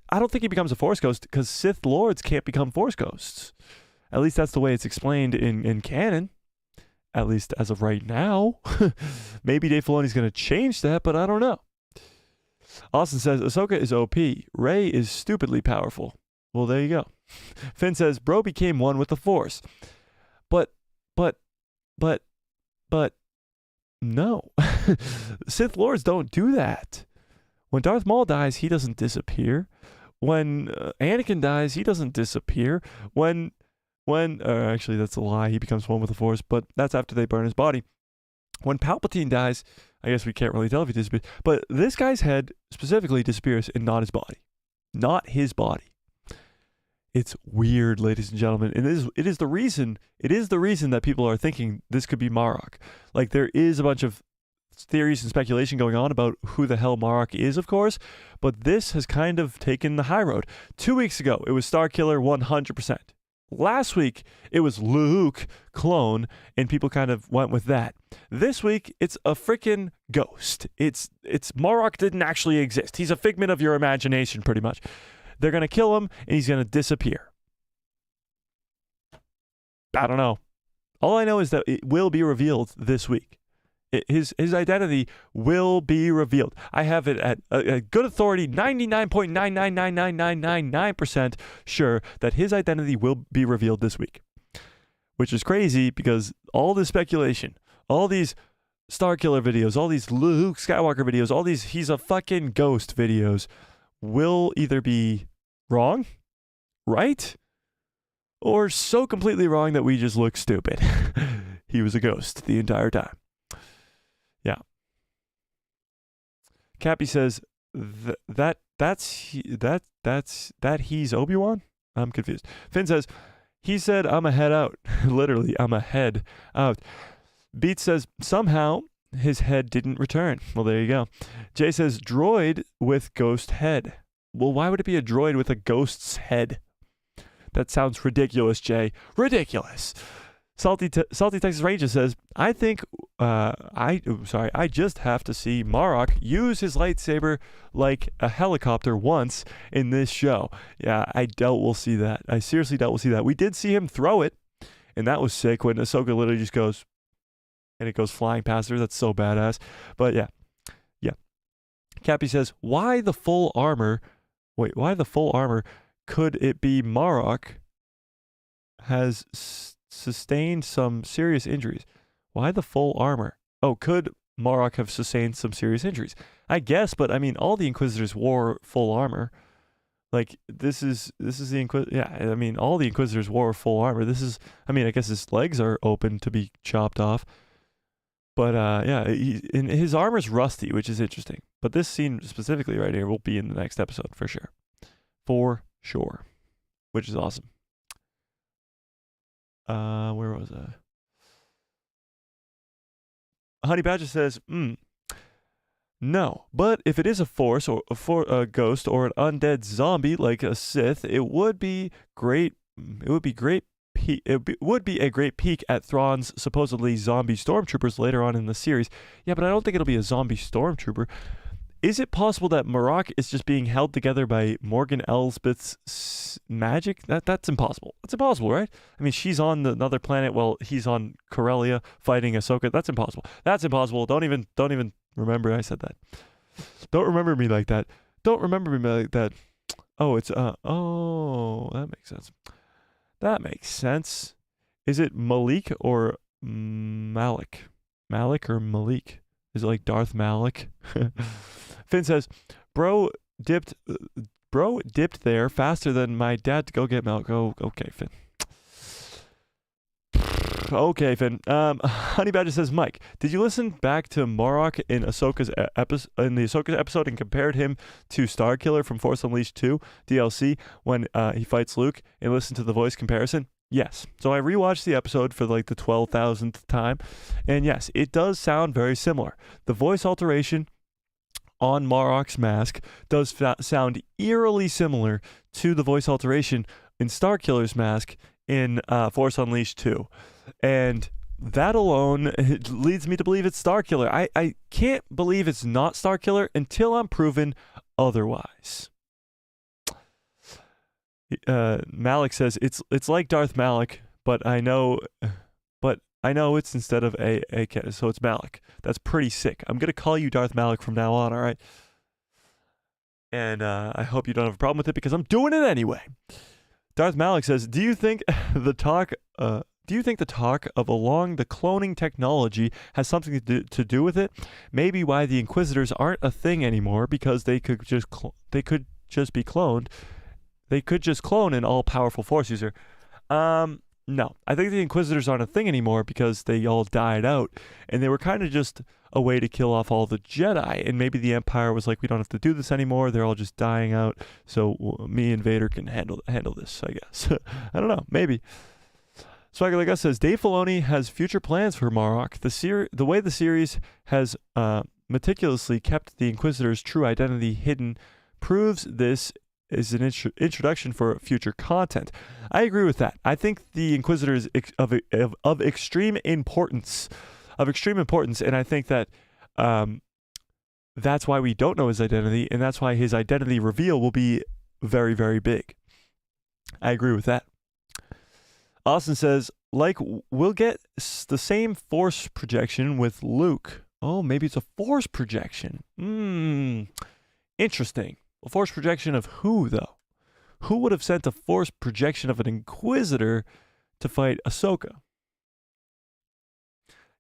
I don't think he becomes a Force Ghost because Sith Lords can't become Force Ghosts. At least that's the way it's explained in canon. At least as of right now. Maybe Dave Filoni's going to change that, but I don't know. Austin says, Ahsoka is OP. Rey is stupidly powerful. Well, there you go. Finn says, bro became one with the Force. But, no. Sith Lords don't do that. When Darth Maul dies, he doesn't disappear. When Anakin dies, he doesn't disappear. Actually, that's a lie. He becomes one with the Force, but that's after they burn his body. When Palpatine dies, I guess we can't really tell if he disappears, but this guy's head specifically disappears and not his body. Not his body. It's weird, ladies and gentlemen. It is the reason that people are thinking this could be Marrok. Like, there is a bunch of theories and speculation going on about who the hell Marrok is, of course, but this has kind of taken the high road. 2 weeks ago, it was Starkiller 100%. Last week, it was Luke clone, and people kind of went with that. This week, it's a freaking ghost. It's Marrok didn't actually exist. He's a figment of your imagination, pretty much. They're going to kill him, and he's going to disappear. I don't know. All I know is that it will be revealed this week. His identity will be revealed. I have it at a good authority, 99.9999999% sure that his identity will be revealed this week. Which is crazy because all this speculation, all these Starkiller videos, all these Luke Skywalker videos, all these he's a fucking ghost videos will either be wrong, right? Or so completely wrong that we just look stupid. He was a ghost the entire time. Yeah. Cappy says that he's Obi-Wan? I'm confused. Finn says, he said, I'm a head out. Literally, I'm a head out. Beat says, somehow his head didn't return. Well, there you go. Jay says, droid with ghost head. Well, why would it be a droid with a ghost's head? That sounds ridiculous, Jay. Ridiculous. Salty Texas Ranger says, I think, I just have to see Marrok use his lightsaber like a helicopter once in this show. Yeah, I doubt we'll see that. I seriously doubt we'll see that. We did see him throw it, and that was sick when Ahsoka literally just goes, and it goes flying past her. That's so badass. But yeah. Cappy says, why the full armor? Why the full armor? Could it be Marrok has sustained some serious injuries? Why the full armor? Oh, could Marrok have sustained some serious injuries? I guess, but I mean, all the Inquisitors wore full armor. Like this is the Inquisitor. Yeah, I mean all the Inquisitors wore full armor. This is, I mean, I guess his legs are open to be chopped off. But yeah, and his armor's rusty, which is interesting. But this scene specifically right here will be in the next episode for sure. For sure. Which is awesome. Where was I? Honey Badger says, no, but if it is a force or a ghost or an undead zombie like a Sith, it would be great. It would be great. Would be a great peek at Thrawn's supposedly zombie stormtroopers later on in the series. Yeah, but I don't think it'll be a zombie stormtrooper. Is it possible that Marrok is just being held together by Morgan Elsbeth's magic? That's impossible. That's impossible, right? I mean, she's on another planet while he's on Corellia fighting Ahsoka. That's impossible. That's impossible. Don't even remember I said that. Don't remember me like that. Don't remember me like that. Oh, it's oh, that makes sense. That makes sense. Is it Malik or Malik? Malik or Malik? Is it like Darth Malik? Finn says, bro dipped there faster than my dad to go get milk. Oh, okay, Finn. Okay, Finn. Honey Badger says, Mike, did you listen back to Marrok in Ahsoka's in the Ahsoka episode and compared him to Starkiller from Force Unleashed 2 DLC when he fights Luke and listen to the voice comparison? Yes. So I rewatched the episode for like the 12,000th time, and yes, it does sound very similar. The voice alteration on Marrok's mask does sound eerily similar to the voice alteration in Starkiller's mask in Force Unleashed 2. And that alone leads me to believe it's Starkiller. I can't believe it's not Starkiller until I'm proven otherwise. Malik says it's like Darth Malik, but I know it's instead of AK, so it's Malik. That's pretty sick. I'm gonna call you Darth Malik from now on, all right? And I hope you don't have a problem with it because I'm doing it anyway. Darth Malik says, do you think the talk of along the cloning technology has something to do with it? Maybe why the Inquisitors aren't a thing anymore because they could just be cloned. They could just clone an all-powerful Force user. No, I think the Inquisitors aren't a thing anymore because they all died out, and they were kind of just a way to kill off all the Jedi. And maybe the Empire was like, we don't have to do this anymore. They're all just dying out, so me and Vader can handle this, I guess. I don't know, maybe. Swagger Like Us says, Dave Filoni has future plans for Marrok. The way the series has meticulously kept the Inquisitor's true identity hidden proves this is an introduction for future content. I agree with that. I think the Inquisitor is of extreme importance, and I think that that's why we don't know his identity, and that's why his identity reveal will be very, very big. I agree with that. Austin says, like, we'll get the same Force projection with Luke. Oh, maybe it's a Force projection. Interesting. A Force projection of who, though? Who would have sent a Force projection of an Inquisitor to fight Ahsoka?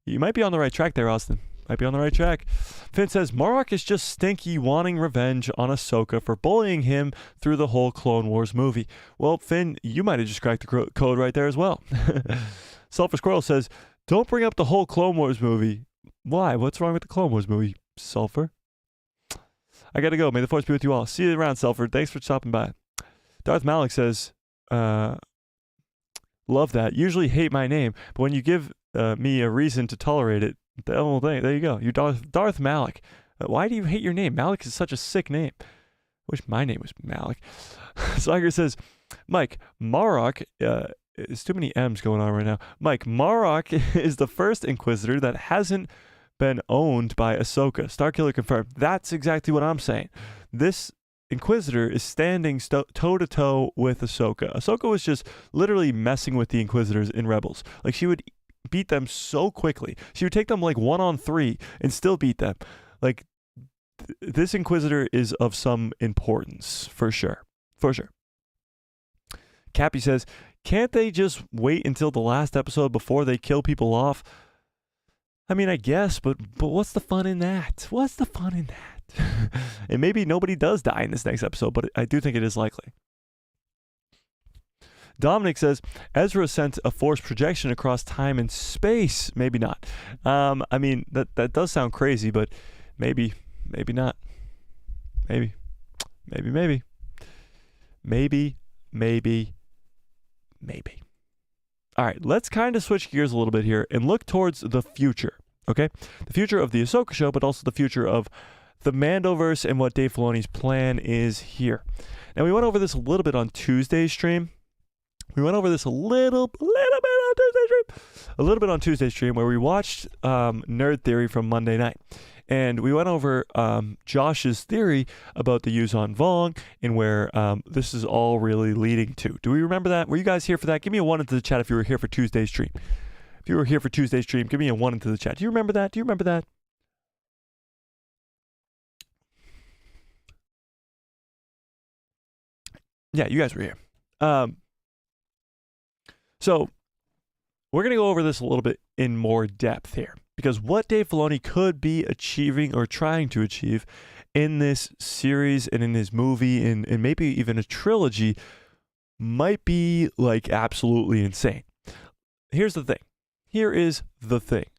You might be on the right track there, Austin. Might be on the right track. Finn says, Marrok is just stinky wanting revenge on Ahsoka for bullying him through the whole Clone Wars movie. Well, Finn, you might have just cracked the code right there as well. Sulfur Squirrel says, don't bring up the whole Clone Wars movie. Why? What's wrong with the Clone Wars movie, Sulfur? I gotta go. May the Force be with you all. See you around, Sulfur. Thanks for stopping by. Darth Malik says, love that. Usually hate my name, but when you give me a reason to tolerate it, the whole thing, there you go. You're Darth Malik. Why do you hate your name? Malik is such a sick name. Wish my name was Malik. Swagger says, Mike, Marrok, there's too many M's going on right now. Mike, Marrok is the first Inquisitor that hasn't been owned by Ahsoka. Starkiller confirmed. That's exactly what I'm saying. This Inquisitor is standing toe-to-toe with Ahsoka. Ahsoka was just literally messing with the Inquisitors in Rebels. Like, she would beat them so quickly. She would take them like 1-on-3 and still beat them. Like, this Inquisitor is of some importance, for sure. For sure. Cappy says, can't they just wait until the last episode before they kill people off? I mean, I guess, but what's the fun in that? What's the fun in that? And maybe nobody does die in this next episode, but I do think it is likely. Dominic says, Ezra sent a force projection across time and space. Maybe not. I mean, that does sound crazy, but maybe not. Maybe. All right, let's kind of switch gears a little bit here and look towards the future, okay? The future of the Ahsoka show, but also the future of the Mandoverse and what Dave Filoni's plan is here. Now, we went over this a little bit on Tuesday's stream. We went over this a little bit on Tuesday's stream where we watched Nerd Theory from Monday night. And we went over Josh's theory about the Yuzhan Vong and where this is all really leading to. Do we remember that? Were you guys here for that? Give me a 1 into the chat if you were here for Tuesday's stream. If you were here for Tuesday's stream, give me a 1 into the chat. Do you remember that? Yeah, you guys were here. So we're going to go over this a little bit in more depth here, because what Dave Filoni could be achieving or trying to achieve in this series and in his movie and maybe even a trilogy might be like absolutely insane. Here's the thing.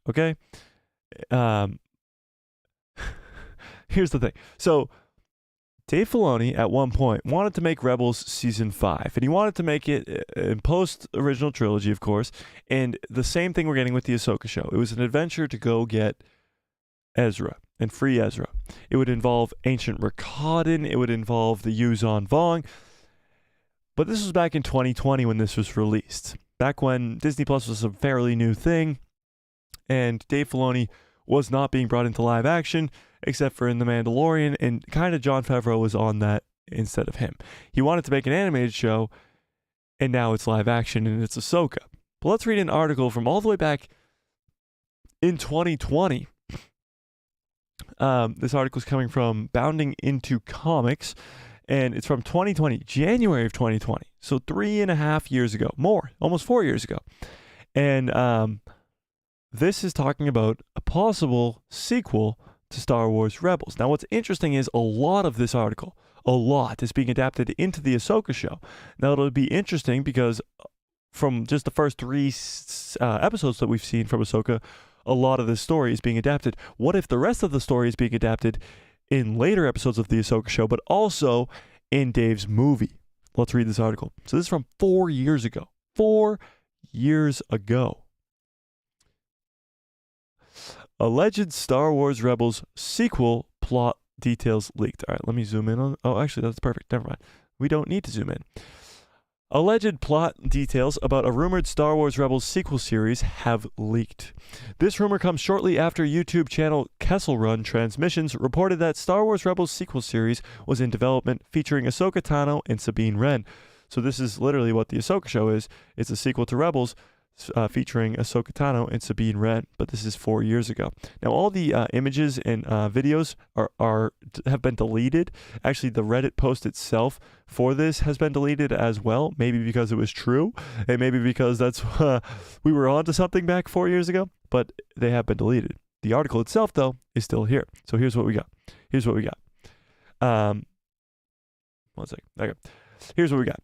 Okay? Here's the thing. So Dave Filoni, at one point, wanted to make Rebels Season 5, and he wanted to make it in post-original trilogy, of course, and the same thing we're getting with the Ahsoka show. It was an adventure to go get Ezra and free Ezra. It would involve ancient Rakatan. It would involve the Yuzhan Vong. But this was back in 2020 when this was released, back when Disney Plus was a fairly new thing, and Dave Filoni was not being brought into live action, except for in The Mandalorian, and kind of Jon Favreau was on that instead of him. He wanted to make an animated show, and now it's live action, and it's Ahsoka. But let's read an article from all the way back in 2020. This article is coming from Bounding Into Comics, and it's from 2020, January of 2020. So 3.5 years ago, almost 4 years ago. And this is talking about a possible sequel to Star Wars Rebels. Now, what's interesting is a lot of this article, is being adapted into the Ahsoka show. Now, it'll be interesting because from just the first 3 episodes that we've seen from Ahsoka, a lot of this story is being adapted. What if the rest of the story is being adapted in later episodes of the Ahsoka show, but also in Dave's movie? Let's read this article. So this is from 4 years ago. 4 years ago. Alleged Star Wars Rebels sequel plot details leaked. All right, let me zoom in on. Oh, actually, that's perfect. Never mind. We don't need to zoom in. Alleged plot details about a rumored Star Wars Rebels sequel series have leaked. This rumor comes shortly after YouTube channel Kessel Run Transmissions reported that Star Wars Rebels sequel series was in development featuring Ahsoka Tano and Sabine Wren. So this is literally what the Ahsoka show is. It's a sequel to Rebels, featuring Ahsoka Tano and Sabine Wren, but this is 4 years ago. Now, all the images and videos have been deleted. Actually, the Reddit post itself for this has been deleted as well. Maybe because it was true, and maybe because that's we were onto something back 4 years ago. But they have been deleted. The article itself, though, is still here. So here's what we got. One second. Okay. Here's what we got.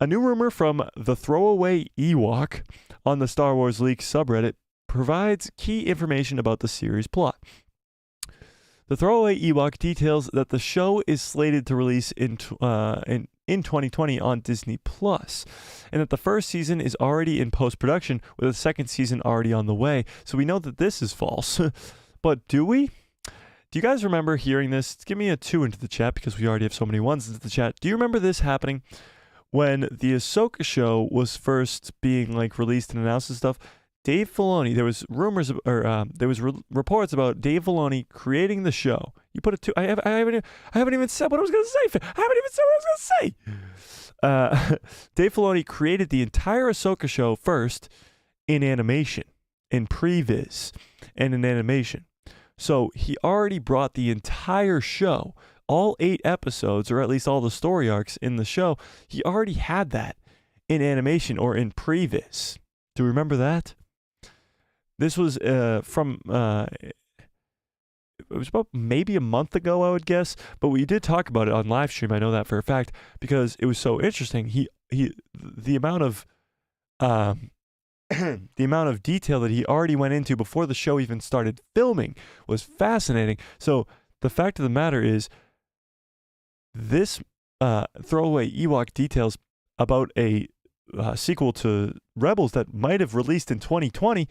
A new rumor from the Throwaway Ewok on the Star Wars Leaks subreddit provides key information about the series plot. The Throwaway Ewok details that the show is slated to release in 2020 on Disney Plus, and that the first season is already in post-production with a second season already on the way. So we know that this is false. But do we? Do you guys remember hearing this? Give me a 2 into the chat because we already have so many 1s into the chat. Do you remember this happening? When the Ahsoka show was first being like released and announced and stuff, Dave Filoni, there was rumors reports about Dave Filoni creating the show. You put it to I haven't even said what I was going to say. Dave Filoni created the entire Ahsoka show first in animation, in previs, and in animation. So he already brought the entire show, all 8 episodes, or at least all the story arcs in the show, he already had that in animation or in previs. Do you remember that? This was from it was about maybe a month ago, I would guess, but we did talk about it on live stream. I know that for a fact because it was so interesting. The amount of the amount of detail that he already went into before the show even started filming was fascinating. So the fact of the matter is, this throwaway Ewok details about a sequel to Rebels that might have released in 2020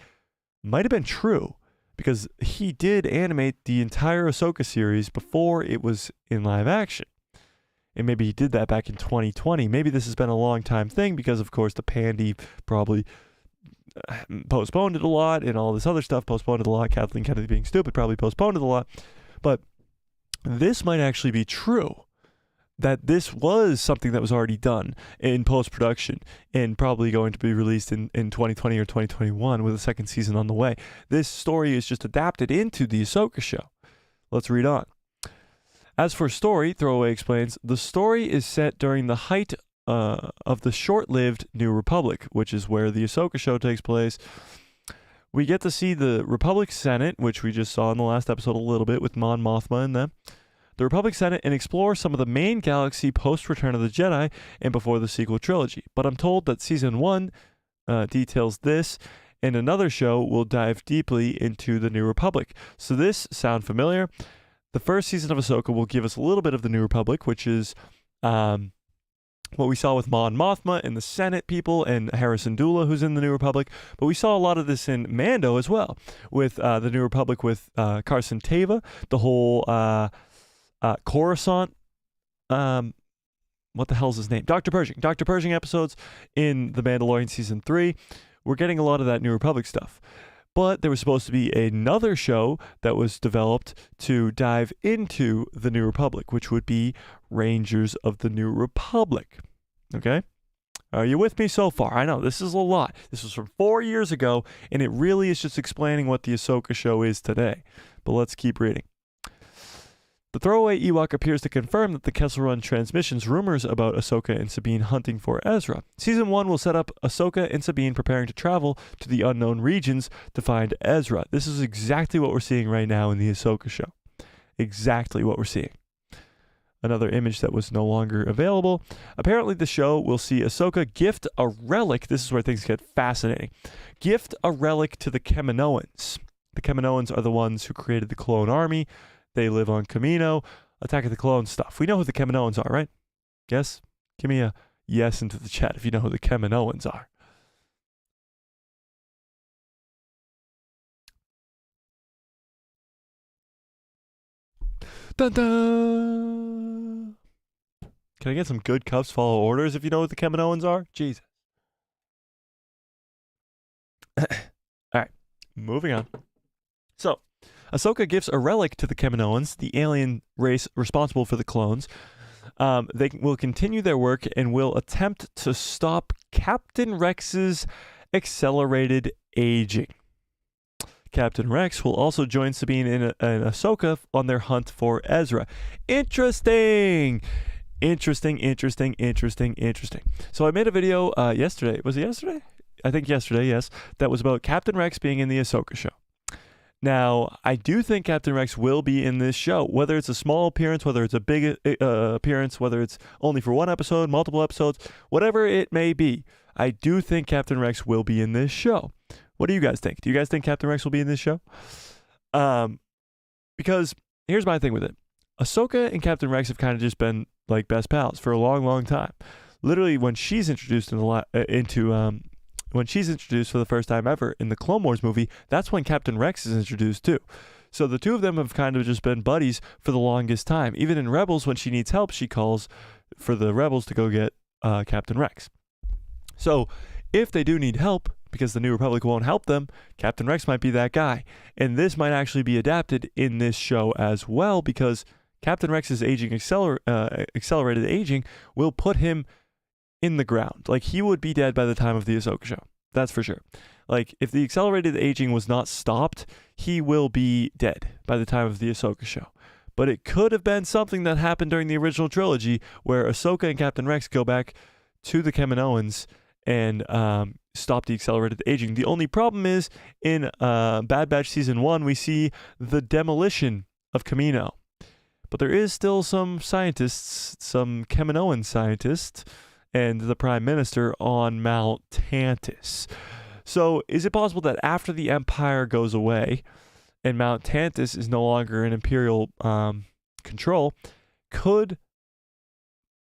might have been true, because he did animate the entire Ahsoka series before it was in live action. And maybe he did that back in 2020. Maybe this has been a long time thing because, of course, the Pandy probably postponed it a lot and all this other stuff postponed it a lot. Kathleen Kennedy being stupid probably postponed it a lot. But this might actually be true, that this was something that was already done in post-production and probably going to be released in 2020 or 2021 with a second season on the way. This story is just adapted into the Ahsoka show. Let's read on. As for story, Throwaway explains, the story is set during the height of the short-lived New Republic, which is where the Ahsoka show takes place. We get to see the Republic Senate, which we just saw in the last episode a little bit with Mon Mothma and them. The Republic Senate, and explore some of the main galaxy post-Return of the Jedi and before the sequel trilogy. But I'm told that Season 1 details this, and another show will dive deeply into the New Republic. So this sound familiar? The first season of Ahsoka will give us a little bit of the New Republic, which is what we saw with Mon Mothma and the Senate people and Hera Syndulla, who's in the New Republic. But we saw a lot of this in Mando as well, with the New Republic with Carson Teva, the whole Coruscant, what the hell's his name? Dr. Pershing episodes in The Mandalorian Season 3. We're getting a lot of that New Republic stuff. But there was supposed to be another show that was developed to dive into the New Republic, which would be Rangers of the New Republic. Okay? Are you with me so far? I know, this is a lot. This was from 4 years ago, and it really is just explaining what the Ahsoka show is today. But let's keep reading. The throwaway Ewok appears to confirm that the Kessel Run transmissions rumors about Ahsoka and Sabine hunting for Ezra. Season 1 will set up Ahsoka and Sabine preparing to travel to the unknown regions to find Ezra. This is exactly what we're seeing right now in the Ahsoka show. Exactly what we're seeing. Another image that was no longer available. Apparently the show will see Ahsoka gift a relic. This is where things get fascinating. Gift a relic to the Kaminoans. The Kaminoans are the ones who created the clone army. They live on Kamino. Attack of the Clones stuff. We know who the Kaminoans are, right? Yes? Give me a yes into the chat if you know who the Kaminoans are. Dun dun! Can I get some good cuffs follow orders if you know what the Kaminoans are? Jesus. Alright, moving on. So, Ahsoka gives a relic to the Kaminoans, the alien race responsible for the clones. They will continue their work and will attempt to stop Captain Rex's accelerated aging. Captain Rex will also join Sabine and Ahsoka on their hunt for Ezra. Interesting! Interesting. So I made a video yesterday. Was it yesterday? I think yesterday, yes. That was about Captain Rex being in the Ahsoka show. Now, I do think Captain Rex will be in this show, whether it's a small appearance, whether it's a big appearance, whether it's only for one episode, multiple episodes, whatever it may be. I do think Captain Rex will be in this show. What do you guys think? Do you guys think Captain Rex will be in this show? Because here's my thing with it. Ahsoka and Captain Rex have kind of just been like best pals for a long time. Literally, when she's introduced when she's introduced for the first time ever in the Clone Wars movie, that's when Captain Rex is introduced too. So the two of them have kind of just been buddies for the longest time. Even in Rebels, when she needs help, she calls for the Rebels to go get Captain Rex. So if they do need help, because the New Republic won't help them, Captain Rex might be that guy. And this might actually be adapted in this show as well, because Captain Rex's accelerated aging will put him in the ground. Like, he would be dead by the time of the Ahsoka show. That's for sure. Like, if the accelerated aging was not stopped, he will be dead by the time of the Ahsoka show. But it could have been something that happened during the original trilogy where Ahsoka and Captain Rex go back to the Kaminoans and stop the accelerated aging. The only problem is in Bad Batch Season 1, we see the demolition of Kamino. But there is still some scientists, some Kaminoan scientists, and the Prime Minister on Mount Tantus. So is it possible that after the Empire goes away and Mount Tantus is no longer in Imperial control, could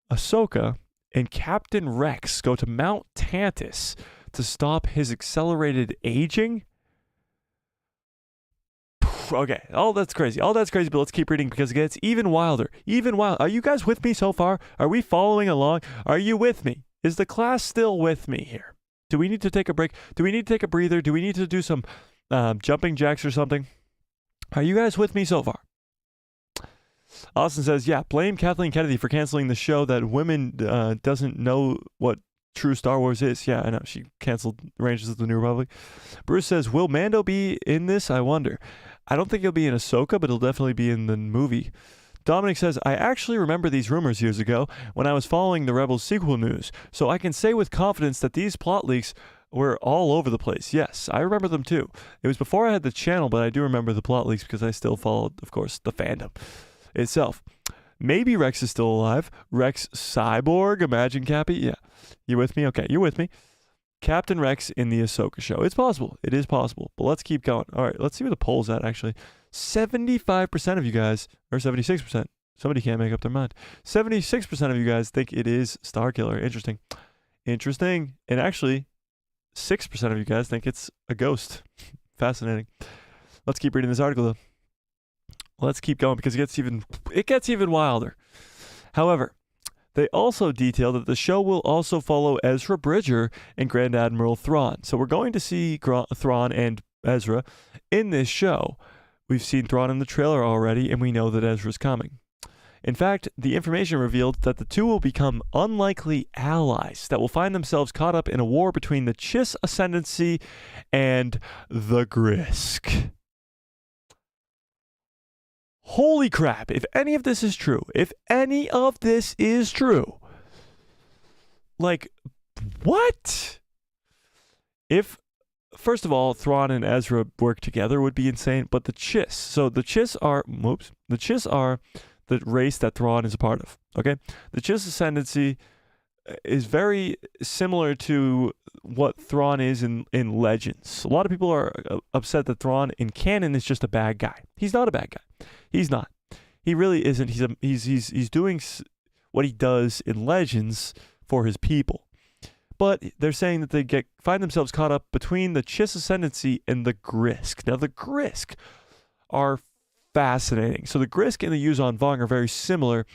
Ahsoka and Captain Rex go to Mount Tantus to stop his accelerated aging? Okay, all that's crazy, but let's keep reading because it gets even wilder, Are you guys with me so far? Are we following along? Are you with me? Is the class still with me here? Do we need to take a break? Do we need to take a breather? Do we need to do some jumping jacks or something? Are you guys with me so far? Austin says, yeah, blame Kathleen Kennedy for canceling the show that women doesn't know what true Star Wars is. Yeah, I know. She canceled Rangers of the New Republic. Bruce says, will Mando be in this? I wonder. I don't think he'll be in Ahsoka, but he'll definitely be in the movie. Dominic says, I actually remember these rumors years ago when I was following the Rebels sequel news, so I can say with confidence that these plot leaks were all over the place. Yes, I remember them too. It was before I had the channel, but I do remember the plot leaks because I still followed, of course, the fandom itself. Maybe Rex is still alive. Rex Cyborg, imagine Cappy. Yeah, you with me? Okay, you're with me. Captain Rex in the Ahsoka show. It's possible. It is possible. But let's keep going. All right, let's see where the poll's at, actually. 75% of you guys, or 76%, somebody can't make up their mind. 76% of you guys think it is Starkiller. Interesting. Interesting. And actually, 6% of you guys think it's a ghost. Fascinating. Let's keep reading this article, though. Let's keep going because it gets even wilder. However, they also detail that the show will also follow Ezra Bridger and Grand Admiral Thrawn. So we're going to see Thrawn and Ezra in this show. We've seen Thrawn in the trailer already, and we know that Ezra's coming. In fact, the information revealed that the two will become unlikely allies that will find themselves caught up in a war between the Chiss Ascendancy and the Grisk. Holy crap, if any of this is true, like, what? If, first of all, Thrawn and Ezra work together would be insane, but the Chiss, so the Chiss are the race that Thrawn is a part of, okay? The Chiss Ascendancy is very similar to what Thrawn is in Legends. A lot of people are upset that Thrawn in canon is just a bad guy. He's not a bad guy. He's not. He really isn't. He's doing what he does in Legends for his people. But they're saying that they find themselves caught up between the Chiss Ascendancy and the Grisk. Now, the Grisk are fascinating. So the Grisk and the Yuuzhan Vong are very similar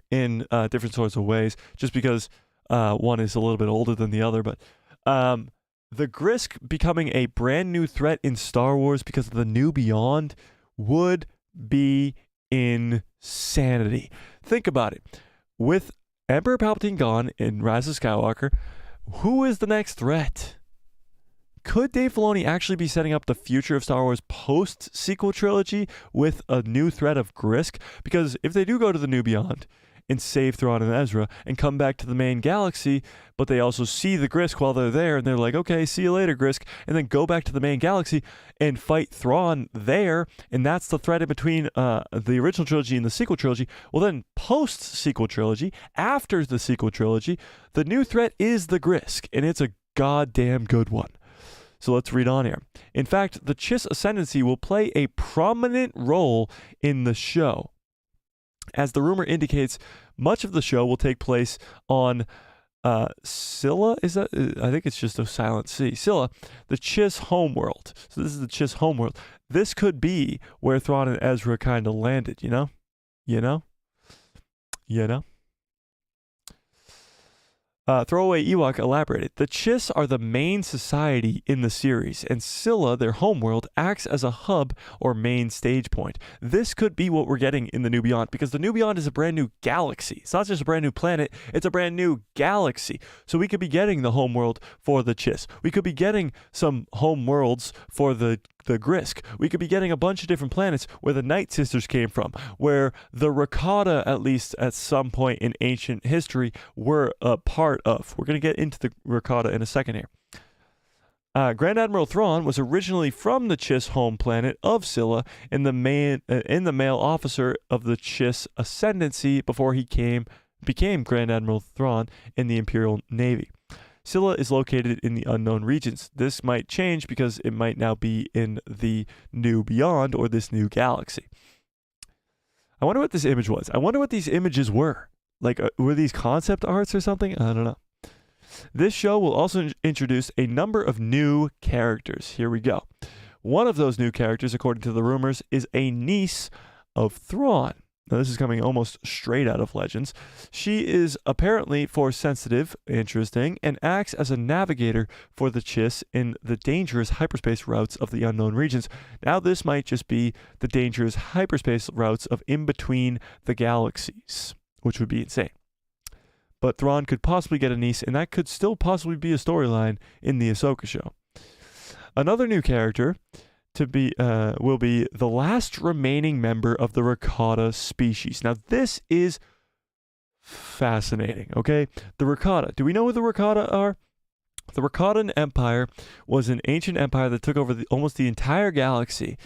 in different sorts of ways, just because one is a little bit older than the other. But the Grisk becoming a brand new threat in Star Wars because of the New Beyond would be insanity. Think about it. With Emperor Palpatine gone in Rise of Skywalker, who is the next threat? Could Dave Filoni actually be setting up the future of Star Wars post-sequel trilogy with a new threat of Grisk? Because if they do go to the New Beyond and save Thrawn and Ezra and come back to the main galaxy, but they also see the Grisk while they're there, and they're like, okay, see you later, Grisk, and then go back to the main galaxy and fight Thrawn there, and that's the threat in between the original trilogy and the sequel trilogy. Well, then post-sequel trilogy, after the sequel trilogy, the new threat is the Grisk, and it's a goddamn good one. So let's read on here. In fact, the Chiss Ascendancy will play a prominent role in the show. As the rumor indicates, much of the show will take place on Scylla. I think it's just a silent C. Scylla, the Chiss homeworld. So this is the Chiss homeworld. This could be where Thrawn and Ezra kind of landed, you know? Throwaway Ewok elaborated. The Chiss are the main society in the series, and Scylla, their homeworld, acts as a hub or main stage point. This could be what we're getting in the New Beyond, because the New Beyond is a brand new galaxy. It's not just a brand new planet, it's a brand new galaxy. So we could be getting the homeworld for the Chiss. We could be getting some homeworlds for the Grisk. We could be getting a bunch of different planets where the Night Sisters came from, where the Rakata, at least at some point in ancient history, were a part of. We're going to get into the Rakata in a second here. Grand Admiral Thrawn was originally from the Chiss home planet of Scylla and the male officer of the Chiss ascendancy before he became Grand Admiral Thrawn in the Imperial Navy. Scylla is located in the unknown regions. This might change because it might now be in the new beyond or this new galaxy. I wonder what this image was. I wonder what these images were. Like, were these concept arts or something? I don't know. This show will also introduce a number of new characters. Here we go. One of those new characters, according to the rumors, is a niece of Thrawn. Now, this is coming almost straight out of Legends. She is apparently force sensitive, interesting, and acts as a navigator for the Chiss in the dangerous hyperspace routes of the unknown regions. Now, this might just be the dangerous hyperspace routes of in between the galaxies, which would be insane. But Thrawn could possibly get a niece, and that could still possibly be a storyline in the Ahsoka show. Another new character will be the last remaining member of the Rakata species. Now, this is fascinating, okay? The Rakata. Do we know who the Rakata are? The Rakatan Empire was an ancient empire that took over almost the entire galaxy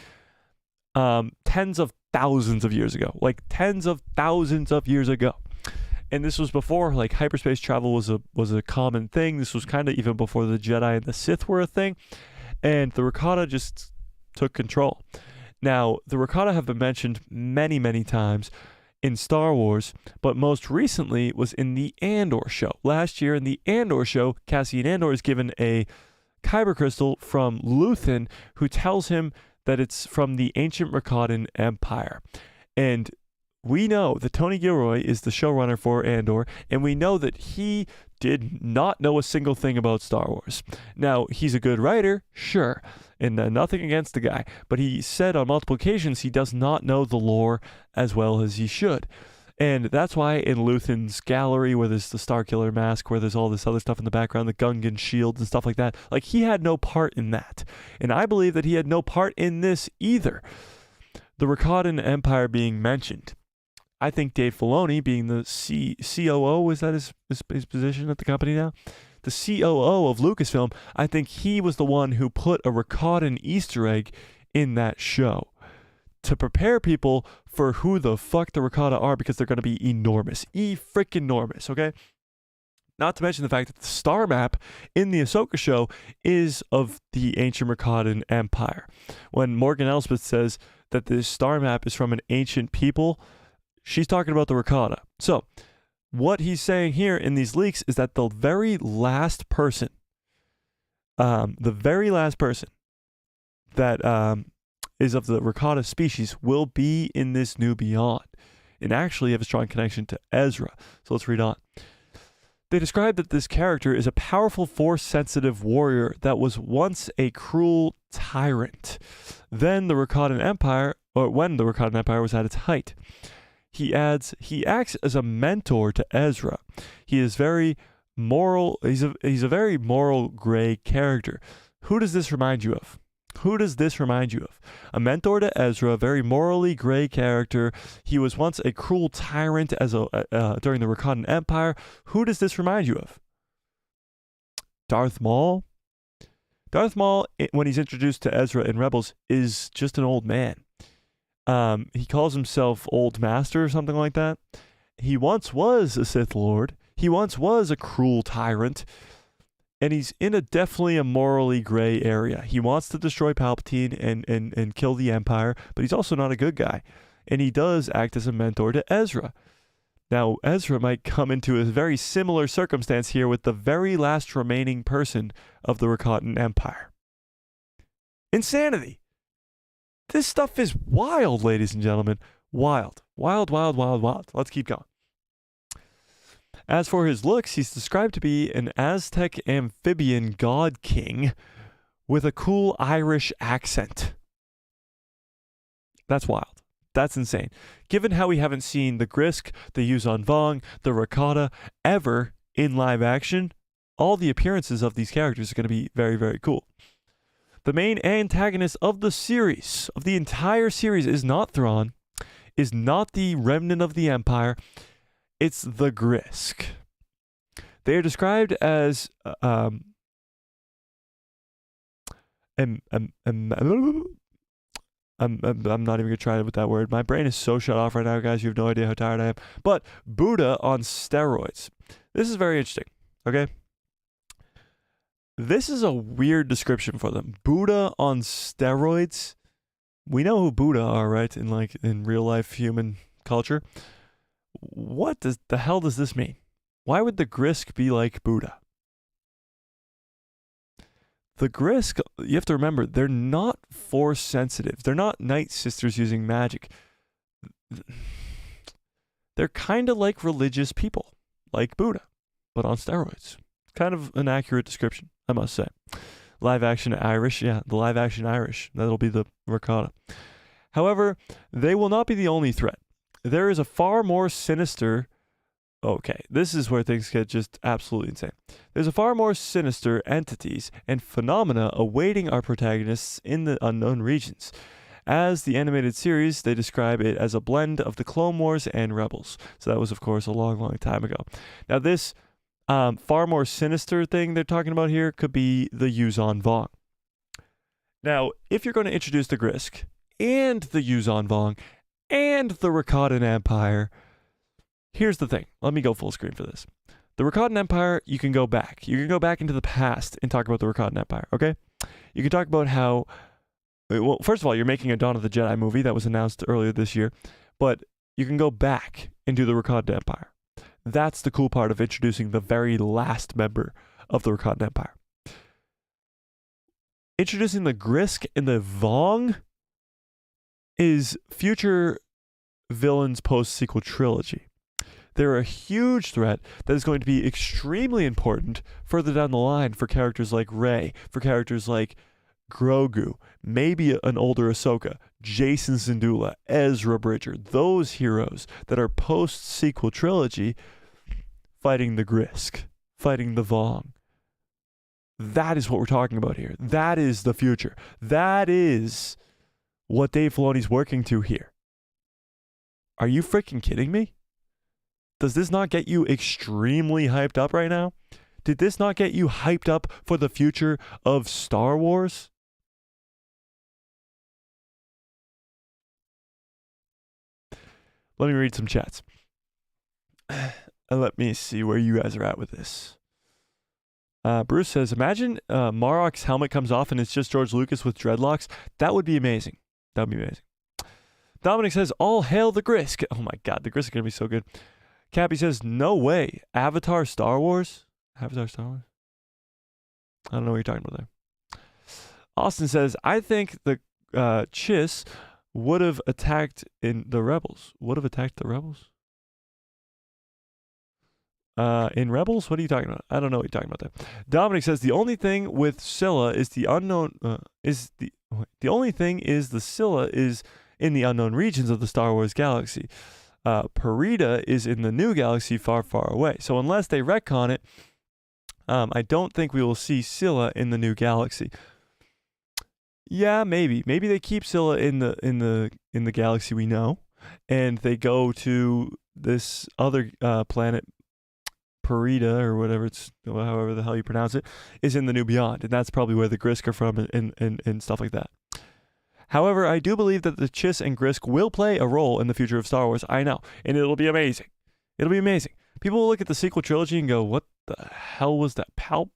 tens of thousands of years ago. Like, tens of thousands of years ago. And this was before, like, hyperspace travel was a common thing. This was kind of even before the Jedi and the Sith were a thing. And the Rakata just took control. Now, the Rakata have been mentioned many, many times in Star Wars, but most recently was in the Andor show. Last year in the Andor show, Cassian Andor is given a kyber crystal from Luthen, who tells him that it's from the ancient Rakatan Empire. And we know that Tony Gilroy is the showrunner for Andor, and we know that he did not know a single thing about Star Wars. Now, he's a good writer, sure, and nothing against the guy, but he said on multiple occasions he does not know the lore as well as he should. And that's why in Luthen's gallery, where there's the Starkiller mask, where there's all this other stuff in the background, the Gungan shields and stuff like that, like, he had no part in that. And I believe that he had no part in this either. The Rakatan Empire being mentioned. I think Dave Filoni, being the COO, is that his position at the company now? The COO of Lucasfilm, I think he was the one who put a Rakatan Easter egg in that show to prepare people for who the fuck the Rakata are, because they're going to be enormous. Freaking-enormous, okay? Not to mention the fact that the star map in the Ahsoka show is of the ancient Rakatan Empire. When Morgan Elsbeth says that this star map is from an ancient people, she's talking about the Rakata. So, what he's saying here in these leaks is that the very last person that is of the Rakata species will be in this new beyond, and actually have a strong connection to Ezra. So let's read on. They describe that this character is a powerful Force-sensitive warrior that was once a cruel tyrant. When the Rakatan Empire was at its height. He adds, he acts as a mentor to Ezra. He is very moral. He's a very moral gray character. Who does this remind you of? A mentor to Ezra, a very morally gray character. He was once a cruel tyrant during the Rakatan Empire. Who does this remind you of? Darth Maul? Darth Maul, when he's introduced to Ezra in Rebels, is just an old man. He calls himself Old Master or something like that. He once was a Sith Lord. He once was a cruel tyrant. And he's in definitely a morally gray area. He wants to destroy Palpatine and kill the Empire, but he's also not a good guy. And he does act as a mentor to Ezra. Now, Ezra might come into a very similar circumstance here with the very last remaining person of the Rakatan Empire. Insanity! This stuff is wild, ladies and gentlemen. Wild. Wild, wild, wild, wild. Let's keep going. As for his looks, he's described to be an Aztec amphibian god king with a cool Irish accent. That's wild. That's insane. Given how we haven't seen the Grisk, the Yuzan Vong, the Rakata ever in live action, all the appearances of these characters are going to be very, very cool. The main antagonist of the series, of the entire series, is not Thrawn, is not the remnant of the Empire. It's the Grisk. They are described as I'm not even gonna try it with that word. My brain is so shut off right now, guys. You have no idea how tired I am. But Buddha on steroids. This is very interesting. Okay. This is a weird description for them. Buddha on steroids. We know who Buddha are, right? In real life human culture. What the hell does this mean? Why would the Grisk be like Buddha? The Grisk, you have to remember, they're not force sensitive. They're not Night Sisters using magic. They're kind of like religious people, like Buddha, but on steroids. Kind of an accurate description, I must say. Live action Irish, yeah, the live action Irish. That'll be the ricotta. However, they will not be the only threat. There is a far more sinister... Okay, this is where things get just absolutely insane. There's a far more sinister entities and phenomena awaiting our protagonists in the unknown regions. As the animated series, they describe it as a blend of the Clone Wars and Rebels. So that was, of course, a long, long time ago. Now, this far more sinister thing they're talking about here could be the Yuuzhan Vong. Now, if you're going to introduce the Grisk and the Yuuzhan Vong and the Rakatan Empire... Here's the thing. Let me go full screen for this. The Rakatan Empire, you can go back. You can go back into the past and talk about the Rakatan Empire, okay? You can talk about how... Well, first of all, you're making a Dawn of the Jedi movie that was announced earlier this year, but you can go back into the Rakatan Empire. That's the cool part of introducing the very last member of the Rakatan Empire. Introducing the Grisk and the Vong is future villains post-sequel trilogy. They're a huge threat that is going to be extremely important further down the line for characters like Rey, for characters like Grogu, maybe an older Ahsoka, Jason Syndulla, Ezra Bridger, those heroes that are post-sequel trilogy fighting the Grisk, fighting the Vong. That is what we're talking about here. That is the future. That is what Dave Filoni's working to here. Are you freaking kidding me? Does this not get you extremely hyped up right now? Did this not get you hyped up for the future of Star Wars? Let me read some chats. Let me see where you guys are at with this. Bruce says, imagine Marrok's helmet comes off and it's just George Lucas with dreadlocks. That would be amazing. That would be amazing. Dominic says, all hail the Grisk. Oh my God, the Grisk are going to be so good. Cappy says, no way. Avatar Star Wars? Avatar Star Wars? I don't know what you're talking about there. Austin says, I think the Chiss would have attacked in the Rebels. Would have attacked the Rebels? In Rebels? What are you talking about? I don't know what you're talking about there. Dominic says, the only thing with Scylla is the unknown... the only thing is the Scylla is in the unknown regions of the Star Wars galaxy. Parida is in the new galaxy far, far away. So unless they retcon it, I don't think we will see Scylla in the new galaxy. Yeah, maybe. Maybe they keep Scylla in the galaxy we know, and they go to this other planet, Parida or whatever it's, however the hell you pronounce it, is in the New Beyond, and that's probably where the Grisk are from and stuff like that. However, I do believe that the Chiss and Grisk will play a role in the future of Star Wars. I know. And it'll be amazing. It'll be amazing. People will look at the sequel trilogy and go, what the hell was that? Palpatine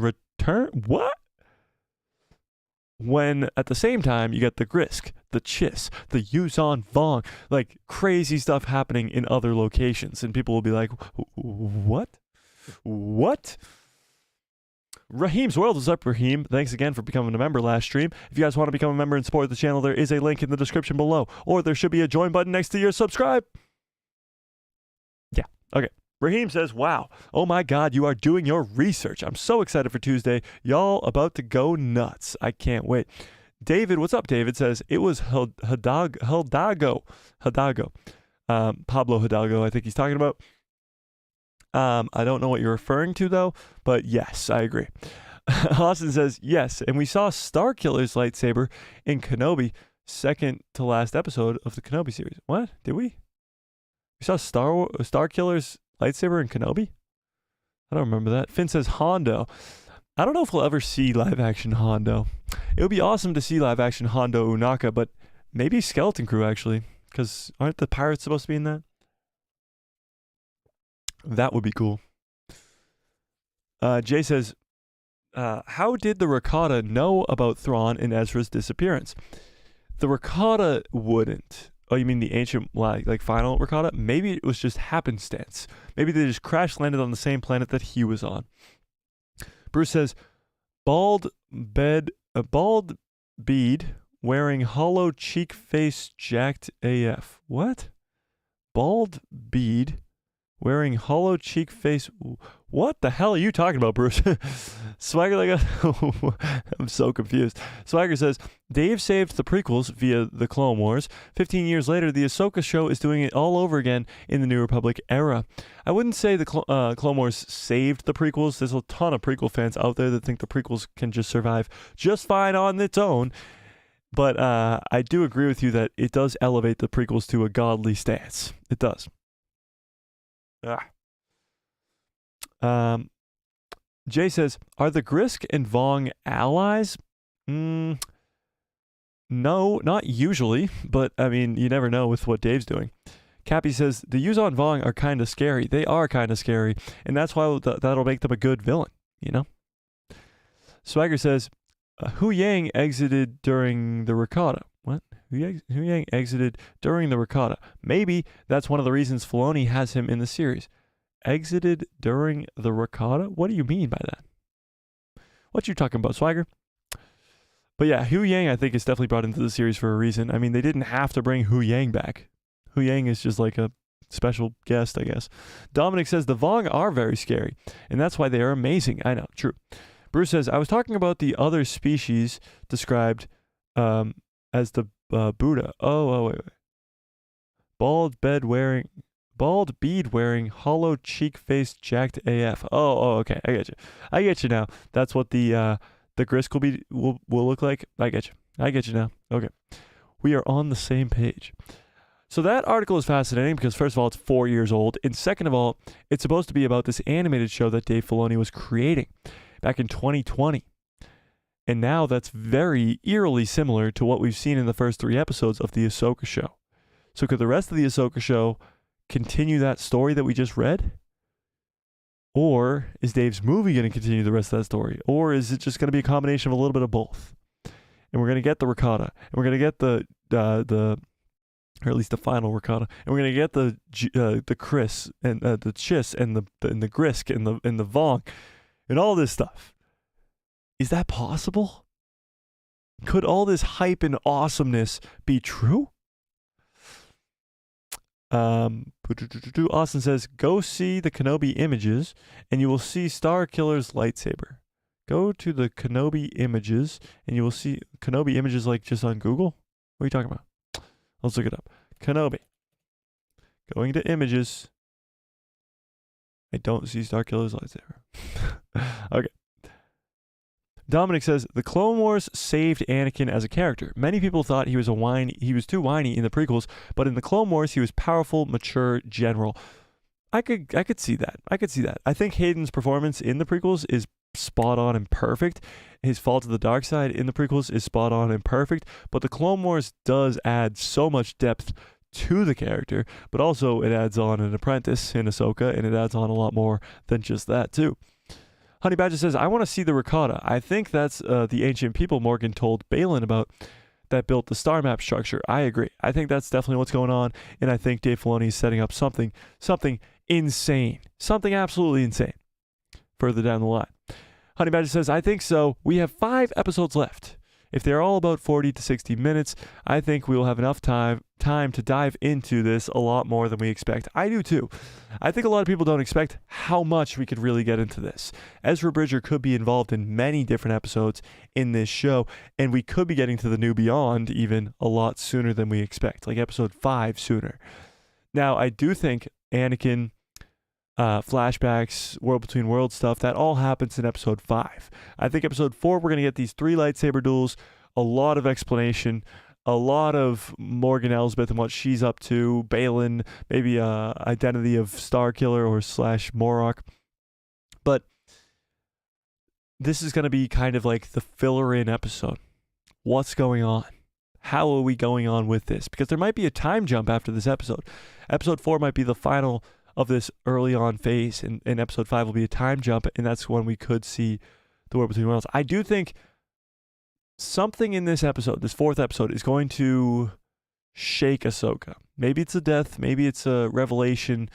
return? What? When at the same time, you get the Grisk, the Chiss, the Yuuzhan Vong, like crazy stuff happening in other locations. And people will be like, what? What? Raheem's World is up, Raheem. Thanks again for becoming a member last stream. If you guys want to become a member and support the channel, there is a link in the description below, or there should be a join button next to your subscribe. Yeah, okay. Raheem says, wow, oh my God, you are doing your research. I'm so excited for Tuesday. Y'all about to go nuts. I can't wait. David, what's up, David, says, it was Hidalgo. Pablo Hidalgo, I think he's talking about. I don't know what you're referring to, though, but yes, I agree. Austin says, yes, and we saw Starkiller's lightsaber in Kenobi, second to last episode of the Kenobi series. What? Did we? We saw Starkiller's lightsaber in Kenobi? I don't remember that. Finn says, Hondo. I don't know if we'll ever see live action Hondo. It would be awesome to see live action Hondo Unaka, but maybe Skeleton Crew actually, because aren't the pirates supposed to be in that? That would be cool. Jay says, how did the Rakata know about Thrawn and Ezra's disappearance? The Rakata wouldn't. Oh, you mean the ancient, like final Rakata? Maybe it was just happenstance. Maybe they just crash landed on the same planet that he was on. Bruce says, bald bead wearing hollow cheek face jacked AF. What? Bald bead wearing hollow cheek face. What the hell are you talking about, Bruce? Swagger, I'm so confused. Swagger says, Dave saved the prequels via the Clone Wars. 15 years later, the Ahsoka show is doing it all over again in the New Republic era. I wouldn't say the Clone Wars saved the prequels. There's a ton of prequel fans out there that think the prequels can just survive just fine on its own. But I do agree with you that it does elevate the prequels to a godly stance. It does. Jay says, are the Grisk and Vong allies? No, not usually, but I mean, you never know with what Dave's doing. Cappy says, the Yuuzhan Vong are kind of scary. They are kind of scary, and that's why that'll make them a good villain, you know? Swagger says, Hu Yang exited during the Rakata. What? Hu Yang exited during the Rakata. Maybe that's one of the reasons Filoni has him in the series. Exited during the Rakata? What do you mean by that? What you talking about, Swagger? But yeah, Hu Yang I think is definitely brought into the series for a reason. I mean, they didn't have to bring Hu Yang back. Hu Yang is just like a special guest, I guess. Dominic says the Vong are very scary, and that's why they are amazing. I know, true. Bruce says, I was talking about the other species described as the Buddha. Wait. Bald bead wearing, hollow cheek face jacked AF. Okay. I get you now. That's what the Grisk will look like. I get you now. Okay. We are on the same page. So that article is fascinating because first of all, it's 4 years old. And second of all, it's supposed to be about this animated show that Dave Filoni was creating back in 2020. And now that's very eerily similar to what we've seen in the first 3 episodes of the Ahsoka show. So could the rest of the Ahsoka show continue that story that we just read? Or is Dave's movie going to continue the rest of that story? Or is it just going to be a combination of a little bit of both? And we're going to get the Rakata, and we're going to get the or at least the final Rakata, and we're going to get the Chris and the Chiss and the Grisk and the Vong and all this stuff. Is that possible? Could all this hype and awesomeness be true? Austin says, go see the Kenobi images and you will see Starkiller's lightsaber. Go to the Kenobi images and you will see Kenobi images like just on Google. What are you talking about? Let's look it up. Kenobi. Going to images. I don't see Starkiller's lightsaber. Okay. Dominic says, the Clone Wars saved Anakin as a character. Many people thought he was too whiny in the prequels, but in the Clone Wars, he was powerful, mature, general. I could see that. I think Hayden's performance in the prequels is spot on and perfect. His fall to the dark side in the prequels is spot on and perfect, but the Clone Wars does add so much depth to the character, but also it adds on an apprentice in Ahsoka, and it adds on a lot more than just that too. Honey Badger says, I want to see the Rakata. I think that's the ancient people Morgan told Balin about that built the star map structure. I agree. I think that's definitely what's going on, and I think Dave Filoni is setting up something insane. Something absolutely insane further down the line. Honey Badger says, I think so. We have 5 episodes left. If they're all about 40 to 60 minutes, I think we will have enough time to dive into this a lot more than we expect. I do too. I think a lot of people don't expect how much we could really get into this. Ezra Bridger could be involved in many different episodes in this show, and we could be getting to the New Beyond even a lot sooner than we expect, like episode 5 sooner. Now, I do think Anakin, flashbacks, World Between Worlds stuff, that all happens in episode 5. I think episode 4, we're going to get these 3 lightsaber duels, a lot of explanation, a lot of Morgan Elsbeth and what she's up to, Balin, maybe identity of Starkiller or / Marrok. But this is going to be kind of like the filler-in episode. What's going on? How are we going on with this? Because there might be a time jump after this episode. Episode 4 might be the final of this early on phase, and episode 5 will be a time jump, and that's when we could see the War Between Worlds. I do think something in this episode, this 4th episode, is going to shake Ahsoka. Maybe it's a death, maybe it's a revelation.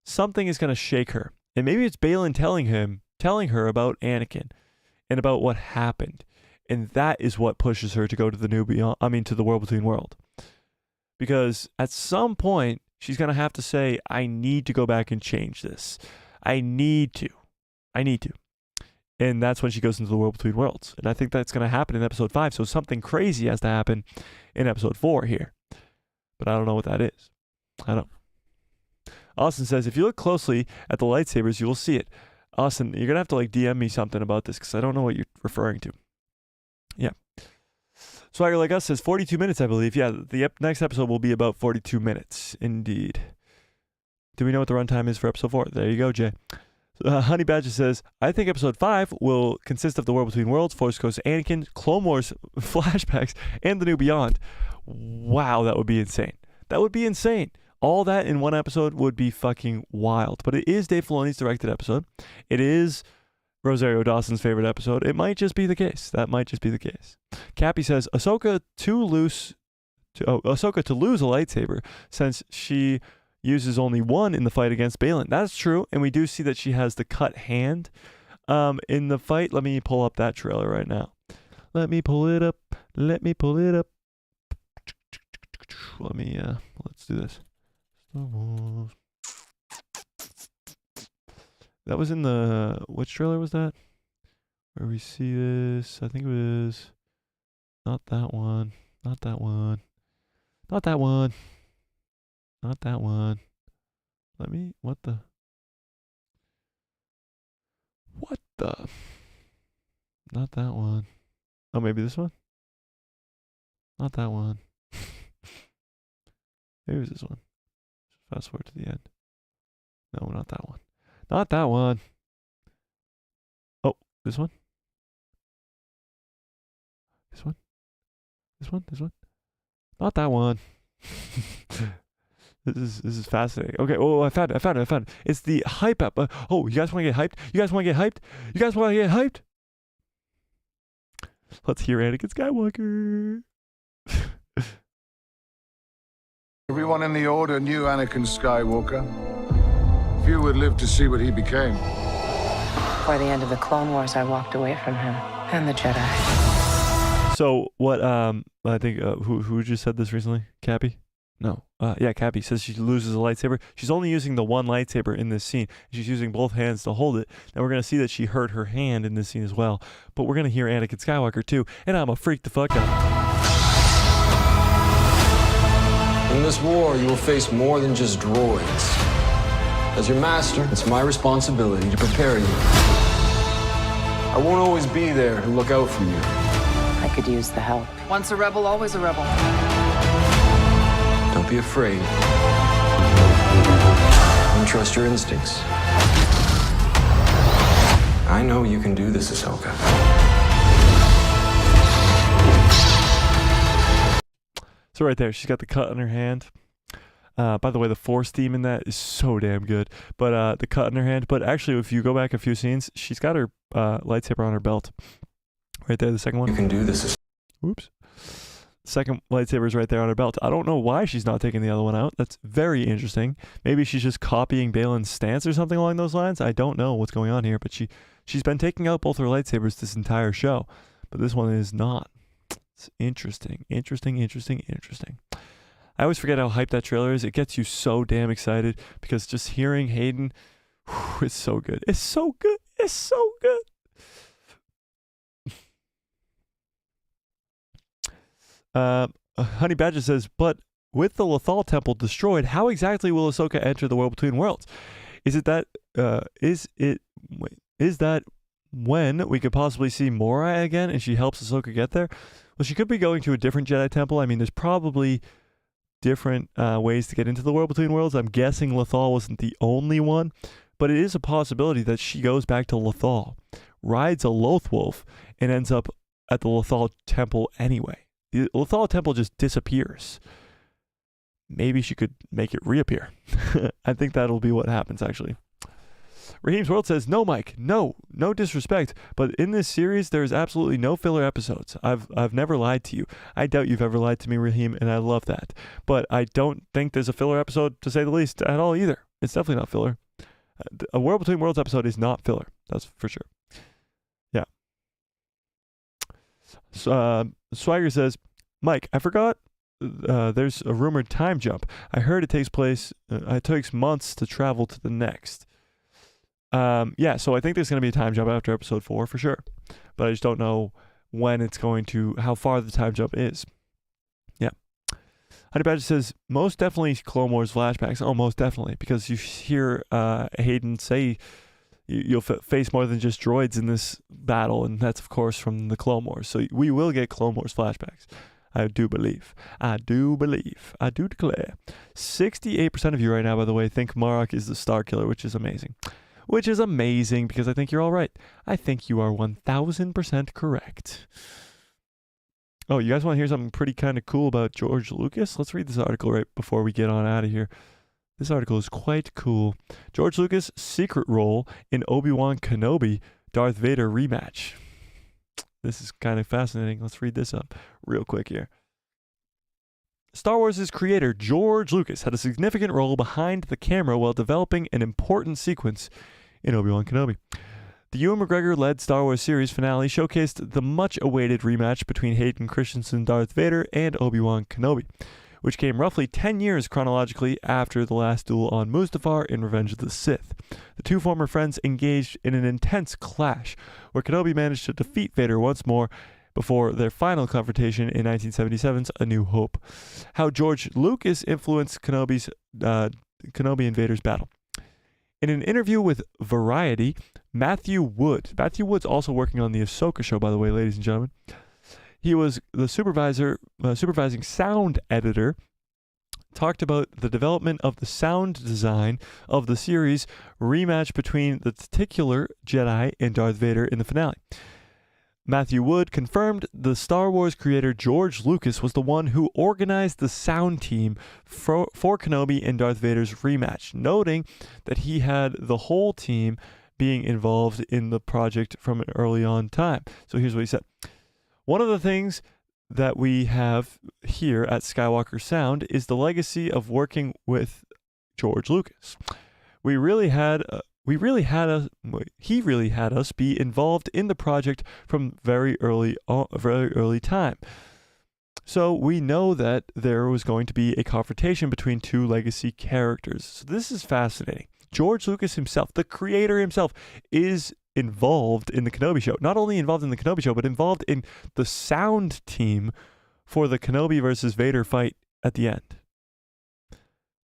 Something is going to shake her. And maybe it's Baylan telling her about Anakin and about what happened. And that is what pushes her to go to to the World Between Worlds. Because at some point, she's going to have to say, I need to go back and change this. I need to. And that's when she goes into the World Between Worlds. And I think that's going to happen in episode 5. So something crazy has to happen in episode 4 here. But I don't know what that is. I don't. Austin says, if you look closely at the lightsabers, you will see it. Austin, you're going to have to DM me something about this because I don't know what you're referring to. Yeah. Swagger Like Us says 42 minutes, I believe. Yeah, the next episode will be about 42 minutes. Indeed. Do we know what the runtime is for episode 4? There you go, Jay. Honey Badger says, I think episode 5 will consist of the War Between Worlds, Force Ghost Anakin, Clone Wars flashbacks, and the New Beyond. Wow, that would be insane. That would be insane. All that in one episode would be fucking wild. But it is Dave Filoni's directed episode. It is Rosario Dawson's favorite episode. It might just be the case. That might just be the case. Cappy says, Ahsoka to lose a lightsaber since she uses only one in the fight against Baylan. That's true, and we do see that she has the cut hand in the fight. Let me pull up that trailer right now. Let me pull it up. Let's do this. That was in which trailer was that? Where we see this? I think it was not that one. Not that one. Not that one. Not that one. What the? Not that one. Oh, maybe this one? Not that one. Maybe it was this one. Fast forward to the end. No, not that one. Not that one. Oh, this one? This one? This one? This one? Not that one. This is fascinating. Okay, I found it. It's the hype app. You guys want to get hyped? You guys want to get hyped? Let's hear Anakin Skywalker. Everyone in the Order knew Anakin Skywalker. Few would live to see what he became. By the end of the Clone Wars, I walked away from him and the Jedi. So what? I think who just said this recently? Cappy? No. Yeah, Cappy says she loses a lightsaber. She's only using the one lightsaber in this scene. She's using both hands to hold it. And we're gonna see that she hurt her hand in this scene as well. But we're gonna hear Anakin Skywalker too, and I'm gonna freak the fuck out. In this war, you will face more than just droids. As your master, it's my responsibility to prepare you. I won't always be there to look out for you. I could use the help. Once a rebel, always a rebel. Don't be afraid. And trust your instincts. I know you can do this, Ahsoka. So right there, she's got the cut on her hand. By the way, the Force theme in that is so damn good. But the cut on her hand. But actually, if you go back a few scenes, she's got her lightsaber on her belt. Right there, the second one. You can do this. Oops. Second lightsaber is right there on her belt. I don't know why she's not taking the other one out. That's very interesting. Maybe she's just copying Baylan's stance or something along those lines. I don't know what's going on here, but she's been taking out both her lightsabers this entire show. But this one is not. It's interesting. I always forget how hyped that trailer is. It gets you so damn excited because just hearing Hayden, it's so good. It's so good. Honey Badger says, but with the Lothal Temple destroyed, how exactly will Ahsoka enter the World Between Worlds? Is that when we could possibly see Morai again and she helps Ahsoka get there? Well, she could be going to a different Jedi temple. I mean, there's probably different ways to get into the World Between Worlds. I'm guessing Lothal wasn't the only one, but it is a possibility that she goes back to Lothal, rides a Loth wolf and ends up at the Lothal Temple anyway. The Lothal Temple just disappears. Maybe she could make it reappear. I think that'll be what happens, actually. Raheem's World says, no, Mike, no disrespect, but in this series, there's absolutely no filler episodes. I've never lied to you. I doubt you've ever lied to me, Raheem, and I love that. But I don't think there's a filler episode, to say the least, at all either. It's definitely not filler. A World Between Worlds episode is not filler. That's for sure. Yeah. So, Swagger says, Mike, I forgot there's a rumored time jump. I heard it takes months to travel to the next. Yeah, so I think there's going to be a time jump after episode 4 for sure. But I just don't know how far the time jump is. Yeah. Honey Badger says, most definitely Clone Wars flashbacks. Oh, most definitely. Because you hear Hayden say you'll face more than just droids in this battle. And that's, of course, from the Clone Wars. So we will get Clone Wars flashbacks. I do believe. I do declare. 68% of you right now, by the way, think Marrok is the Star Killer, which is amazing. Which is amazing because I think you're all right. I think you are 1000% correct. Oh, you guys want to hear something pretty kind of cool about George Lucas? Let's read this article right before we get on out of here. This article is quite cool. George Lucas' secret role in Obi-Wan Kenobi Darth Vader rematch. This is kind of fascinating. Let's read this up real quick here. Star Wars' creator, George Lucas, had a significant role behind the camera while developing an important sequence in Obi-Wan Kenobi. The Ewan McGregor-led Star Wars series finale showcased the much-awaited rematch between Hayden Christensen, Darth Vader, and Obi-Wan Kenobi, which came roughly 10 years chronologically after the last duel on Mustafar in Revenge of the Sith. The two former friends engaged in an intense clash, where Kenobi managed to defeat Vader once more before their final confrontation in 1977's A New Hope. How George Lucas influenced Kenobi and Vader's battle. In an interview with Variety, Matthew Wood's also working on the Ahsoka show, by the way, ladies and gentlemen. He was the supervising sound editor, talked about the development of the sound design of the series rematch between the titular Jedi and Darth Vader in the finale. Matthew Wood confirmed the Star Wars creator George Lucas was the one who organized the sound team for Kenobi and Darth Vader's rematch, noting that he had the whole team being involved in the project from an early on time. So here's what he said. One of the things that we have here at Skywalker Sound is the legacy of working with George Lucas. He really had us be involved in the project from very early time. So we know that there was going to be a confrontation between two legacy characters. So this is fascinating. George Lucas himself, the creator himself, is involved in the Kenobi show. Not only involved in the Kenobi show, but involved in the sound team for the Kenobi versus Vader fight at the end.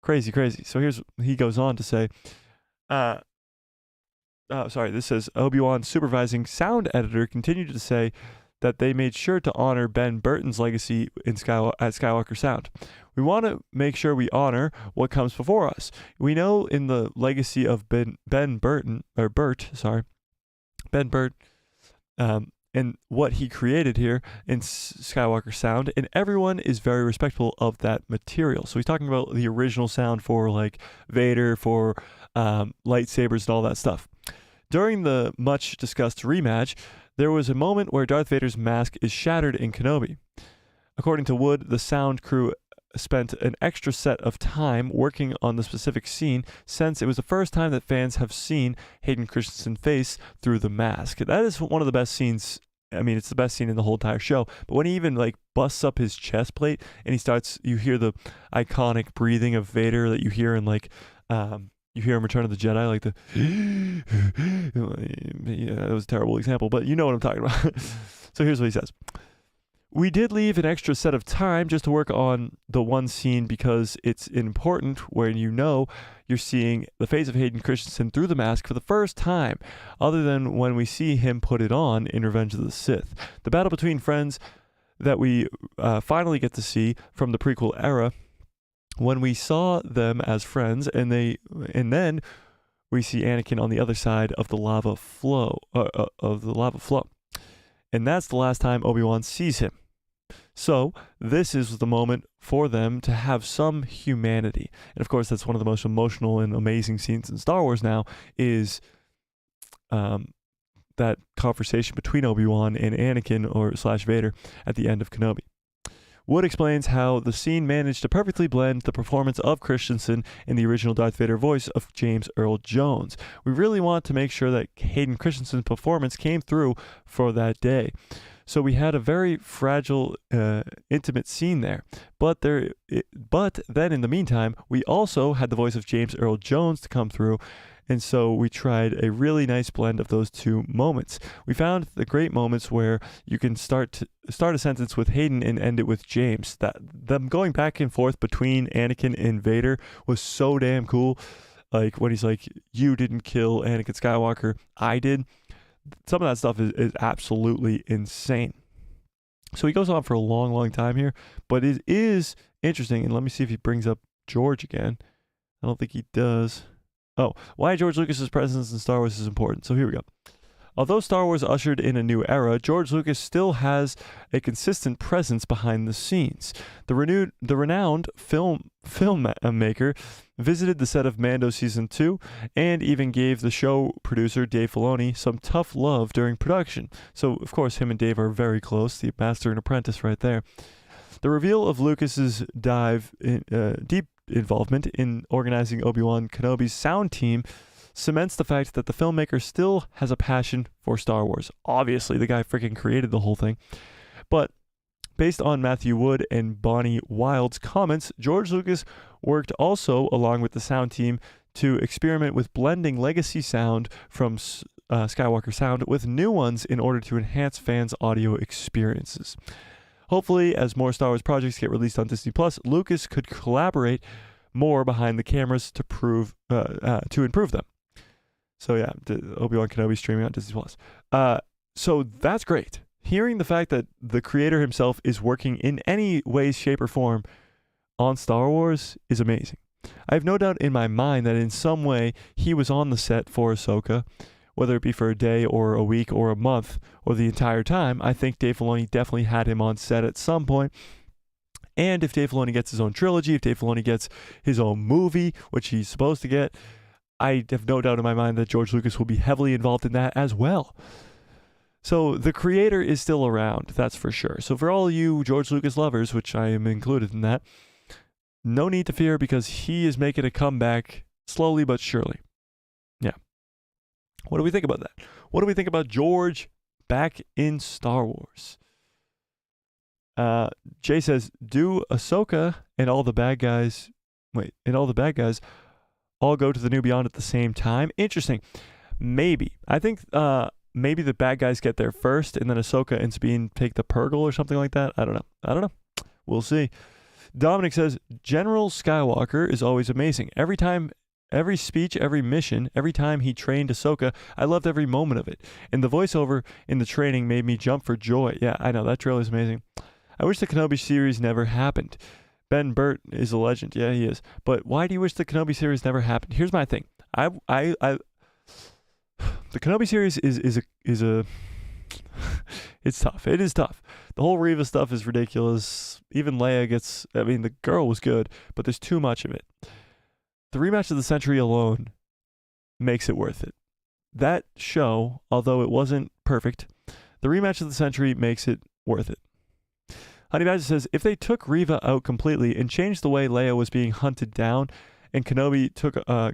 Crazy. So he goes on to say, this says Obi-Wan's supervising sound editor continued to say that they made sure to honor Ben Burton's legacy at Skywalker Sound. We want to make sure we honor what comes before us. We know in the legacy of Ben Burt, and what he created here in Skywalker Sound, and everyone is very respectful of that material. So he's talking about the original sound for like Vader, for lightsabers and all that stuff. During the much discussed rematch, there was a moment where Darth Vader's mask is shattered in Kenobi. According to Wood, the sound crew spent an extra set of time working on the specific scene, since it was the first time that fans have seen Hayden Christensen's face through the mask. That is one of the best scenes. I mean, it's the best scene in the whole entire show. But when he even like busts up his chest plate and you hear the iconic breathing of Vader that you hear in like, you hear in Return of the Jedi, like the, yeah, that was a terrible example, but you know what I'm talking about. So here's what he says. We did leave an extra set of time just to work on the one scene because it's important when you're seeing the face of Hayden Christensen through the mask for the first time, other than when we see him put it on in Revenge of the Sith. The battle between friends that we finally get to see from the prequel era, when we saw them as friends, and then we see Anakin on the other side of the lava flow, and that's the last time Obi-Wan sees him. So this is the moment for them to have some humanity. And of course, that's one of the most emotional and amazing scenes in Star Wars now is that conversation between Obi-Wan and Anakin or / Vader at the end of Kenobi. Wood explains how the scene managed to perfectly blend the performance of Christensen in the original Darth Vader voice of James Earl Jones. We really want to make sure that Hayden Christensen's performance came through for that day. So we had a very fragile, intimate scene there. But then in the meantime, we also had the voice of James Earl Jones to come through. And so we tried a really nice blend of those two moments. We found the great moments where you can start a sentence with Hayden and end it with James. That them going back and forth between Anakin and Vader was so damn cool. Like when he's like, "You didn't kill Anakin Skywalker, I did." Some of that stuff is absolutely insane. So he goes on for a long, long time here, but it is interesting. And let me see if he brings up George again. I don't think he does. Oh, why George Lucas's presence in Star Wars is important. So here we go. Although Star Wars ushered in a new era, George Lucas still has a consistent presence behind the scenes. The renowned filmmaker visited the set of Mando Season 2 and even gave the show producer Dave Filoni some tough love during production. So, of course, him and Dave are very close, the master and apprentice right there. The reveal of Lucas's deep involvement in organizing Obi-Wan Kenobi's sound team cements the fact that the filmmaker still has a passion for Star Wars. Obviously, the guy freaking created the whole thing. But based on Matthew Wood and Bonnie Wild's comments, George Lucas worked also along with the sound team to experiment with blending legacy sound from Skywalker sound with new ones in order to enhance fans' audio experiences. Hopefully, as more Star Wars projects get released on Disney+, Lucas could collaborate more behind the cameras to improve them. So yeah, Obi-Wan Kenobi streaming on Disney+. So that's great. Hearing the fact that the creator himself is working in any way, shape, or form on Star Wars is amazing. I have no doubt in my mind that in some way he was on the set for Ahsoka, whether it be for a day or a week or a month or the entire time. I think Dave Filoni definitely had him on set at some point. And if Dave Filoni gets his own trilogy, if Dave Filoni gets his own movie, which he's supposed to get, I have no doubt in my mind that George Lucas will be heavily involved in that as well. So the creator is still around, that's for sure. So for all you George Lucas lovers, which I am included in that, no need to fear because he is making a comeback slowly but surely. Yeah. What do we think about that? What do we think about George back in Star Wars? Jay says, do Ahsoka and all the bad guys all go to the New Beyond at the same time? Interesting. Maybe. I think maybe the bad guys get there first and then Ahsoka and Sabine take the Purgle or something like that. I don't know. We'll see. Dominic says, General Skywalker is always amazing. Every speech, every mission, every time he trained Ahsoka, I loved every moment of it. And the voiceover in the training made me jump for joy. Yeah, I know, that trailer is amazing. I wish the Kenobi series never happened. Ben Burt is a legend. Yeah, he is. But why do you wish the Kenobi series never happened? Here's my thing. The Kenobi series is a it's tough. It is tough. The whole Reva stuff is ridiculous. Even Leia the girl was good, but there's too much of it. The rematch of the century alone makes it worth it. That show, although it wasn't perfect, the rematch of the century makes it worth it. Honey Badger says, if they took Reva out completely and changed the way Leia was being hunted down and Kenobi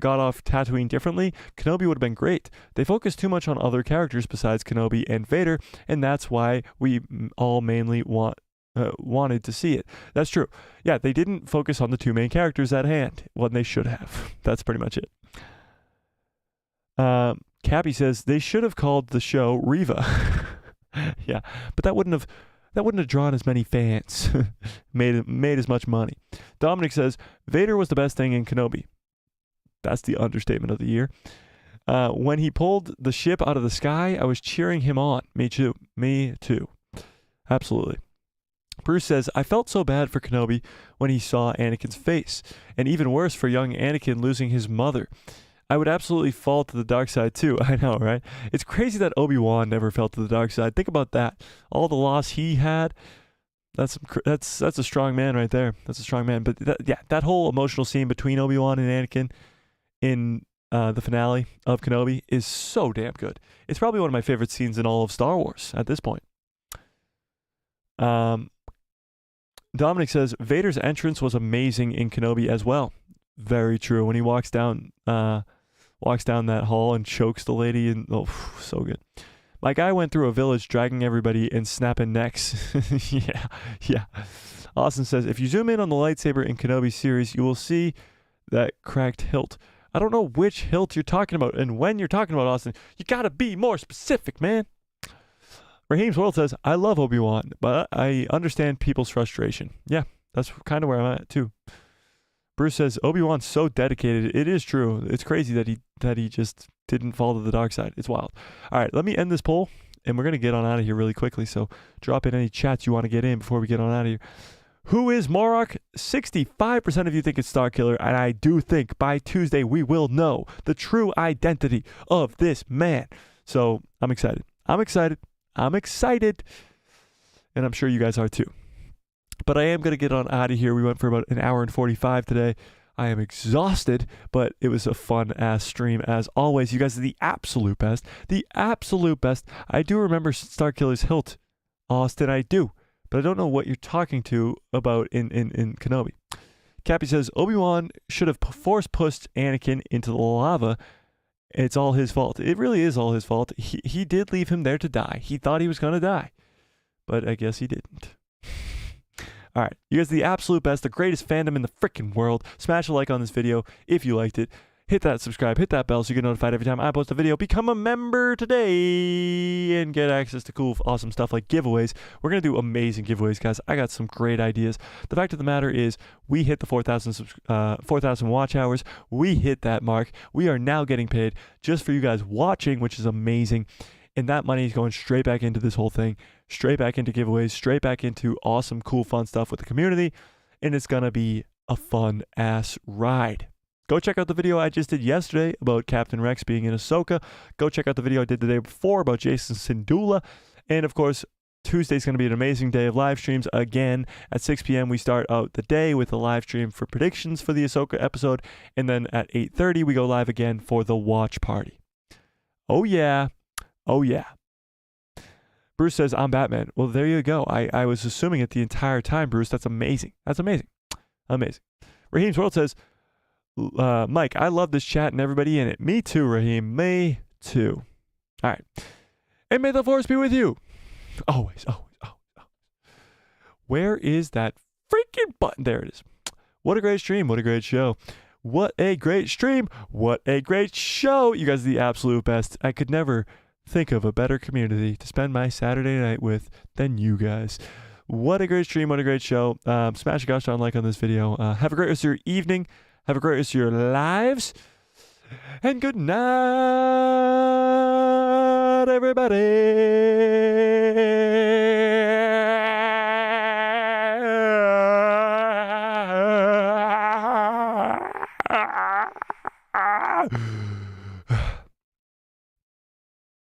got off Tatooine differently, Kenobi would have been great. They focused too much on other characters besides Kenobi and Vader, and that's why we all mainly wanted to see it. That's true. Yeah, they didn't focus on the two main characters at hand when they should have. That's pretty much it. Cappy says, they should have called the show Reva. Yeah, but that wouldn't have drawn as many fans, made as much money. Dominic says, Vader was the best thing in Kenobi. That's the understatement of the year. When he pulled the ship out of the sky, I was cheering him on. Me too. Absolutely. Bruce says, I felt so bad for Kenobi when he saw Anakin's face, and even worse for young Anakin losing his mother. I would absolutely fall to the dark side too. I know, right? It's crazy that Obi-Wan never fell to the dark side. Think about that. All the loss he had. That's a strong man right there. That's a strong man. But that whole emotional scene between Obi-Wan and Anakin in the finale of Kenobi is so damn good. It's probably one of my favorite scenes in all of Star Wars at this point. Dominic says Vader's entrance was amazing in Kenobi as well. Very true. When he walks down that hall and chokes the lady, and so good. My guy went through a village dragging everybody and snapping necks. yeah. Austin says, if you zoom in on the lightsaber in Kenobi series, you will see that cracked hilt. I don't know which hilt you're talking about and when you're talking about, Austin. You gotta be more specific, man. Raheem's World says, I love Obi-Wan, but I understand people's frustration. Yeah, that's kind of where I'm at too. Bruce says, Obi-Wan's so dedicated. It is true. It's crazy that he just didn't fall to the dark side. It's wild. All right, let me end this poll, and we're going to get on out of here really quickly. So drop in any chats you want to get in before we get on out of here. Who is Marrok? 65% of you think it's Starkiller, and I do think by Tuesday we will know the true identity of this man. So I'm excited. And I'm sure you guys are too. But I am going to get on out of here. We went for about an hour and 45 today. I am exhausted, but it was a fun-ass stream as always. You guys are the absolute best. The absolute best. I do remember Starkiller's hilt, Austin. I do. But I don't know what you're talking to about in Kenobi. Cappy says, Obi-Wan should have force-pushed Anakin into the lava. It's all his fault. It really is all his fault. He did leave him there to die. He thought he was going to die. But I guess he didn't. All right, you guys are the absolute best, the greatest fandom in the freaking world. Smash a like on this video if you liked it. Hit that subscribe, hit that bell so you get notified every time I post a video. Become a member today and get access to cool, awesome stuff like giveaways. We're going to do amazing giveaways, guys. I got some great ideas. The fact of the matter is we hit the 4,000 watch hours. We hit that mark. We are now getting paid just for you guys watching, which is amazing. And that money is going straight back into this whole thing, straight back into giveaways, straight back into awesome, cool, fun stuff with the community. And it's going to be a fun-ass ride. Go check out the video I just did yesterday about Captain Rex being in Ahsoka. Go check out the video I did the day before about Jason Syndulla. And, of course, Tuesday's going to be an amazing day of live streams. Again, at 6 p.m., we start out the day with a live stream for predictions for the Ahsoka episode. And then at 8:30, we go live again for the watch party. Oh, yeah. Oh, yeah. Bruce says, I'm Batman. Well, there you go. I was assuming it the entire time, Bruce. That's amazing. That's amazing. Amazing. Raheem's World says, Mike, I love this chat and everybody in it. Me too, Raheem. Me too. All right. And may the force be with you. Always, always, always, always. Where is that freaking button? There it is. What a great stream. What a great show. What a great stream. What a great show. You guys are the absolute best. I could never think of a better community to spend my Saturday night with than you guys. What a great stream. What a great show. Smash a gosh darn like on this video. Have a great rest of your evening. Have a great rest of your lives. And good night, everybody.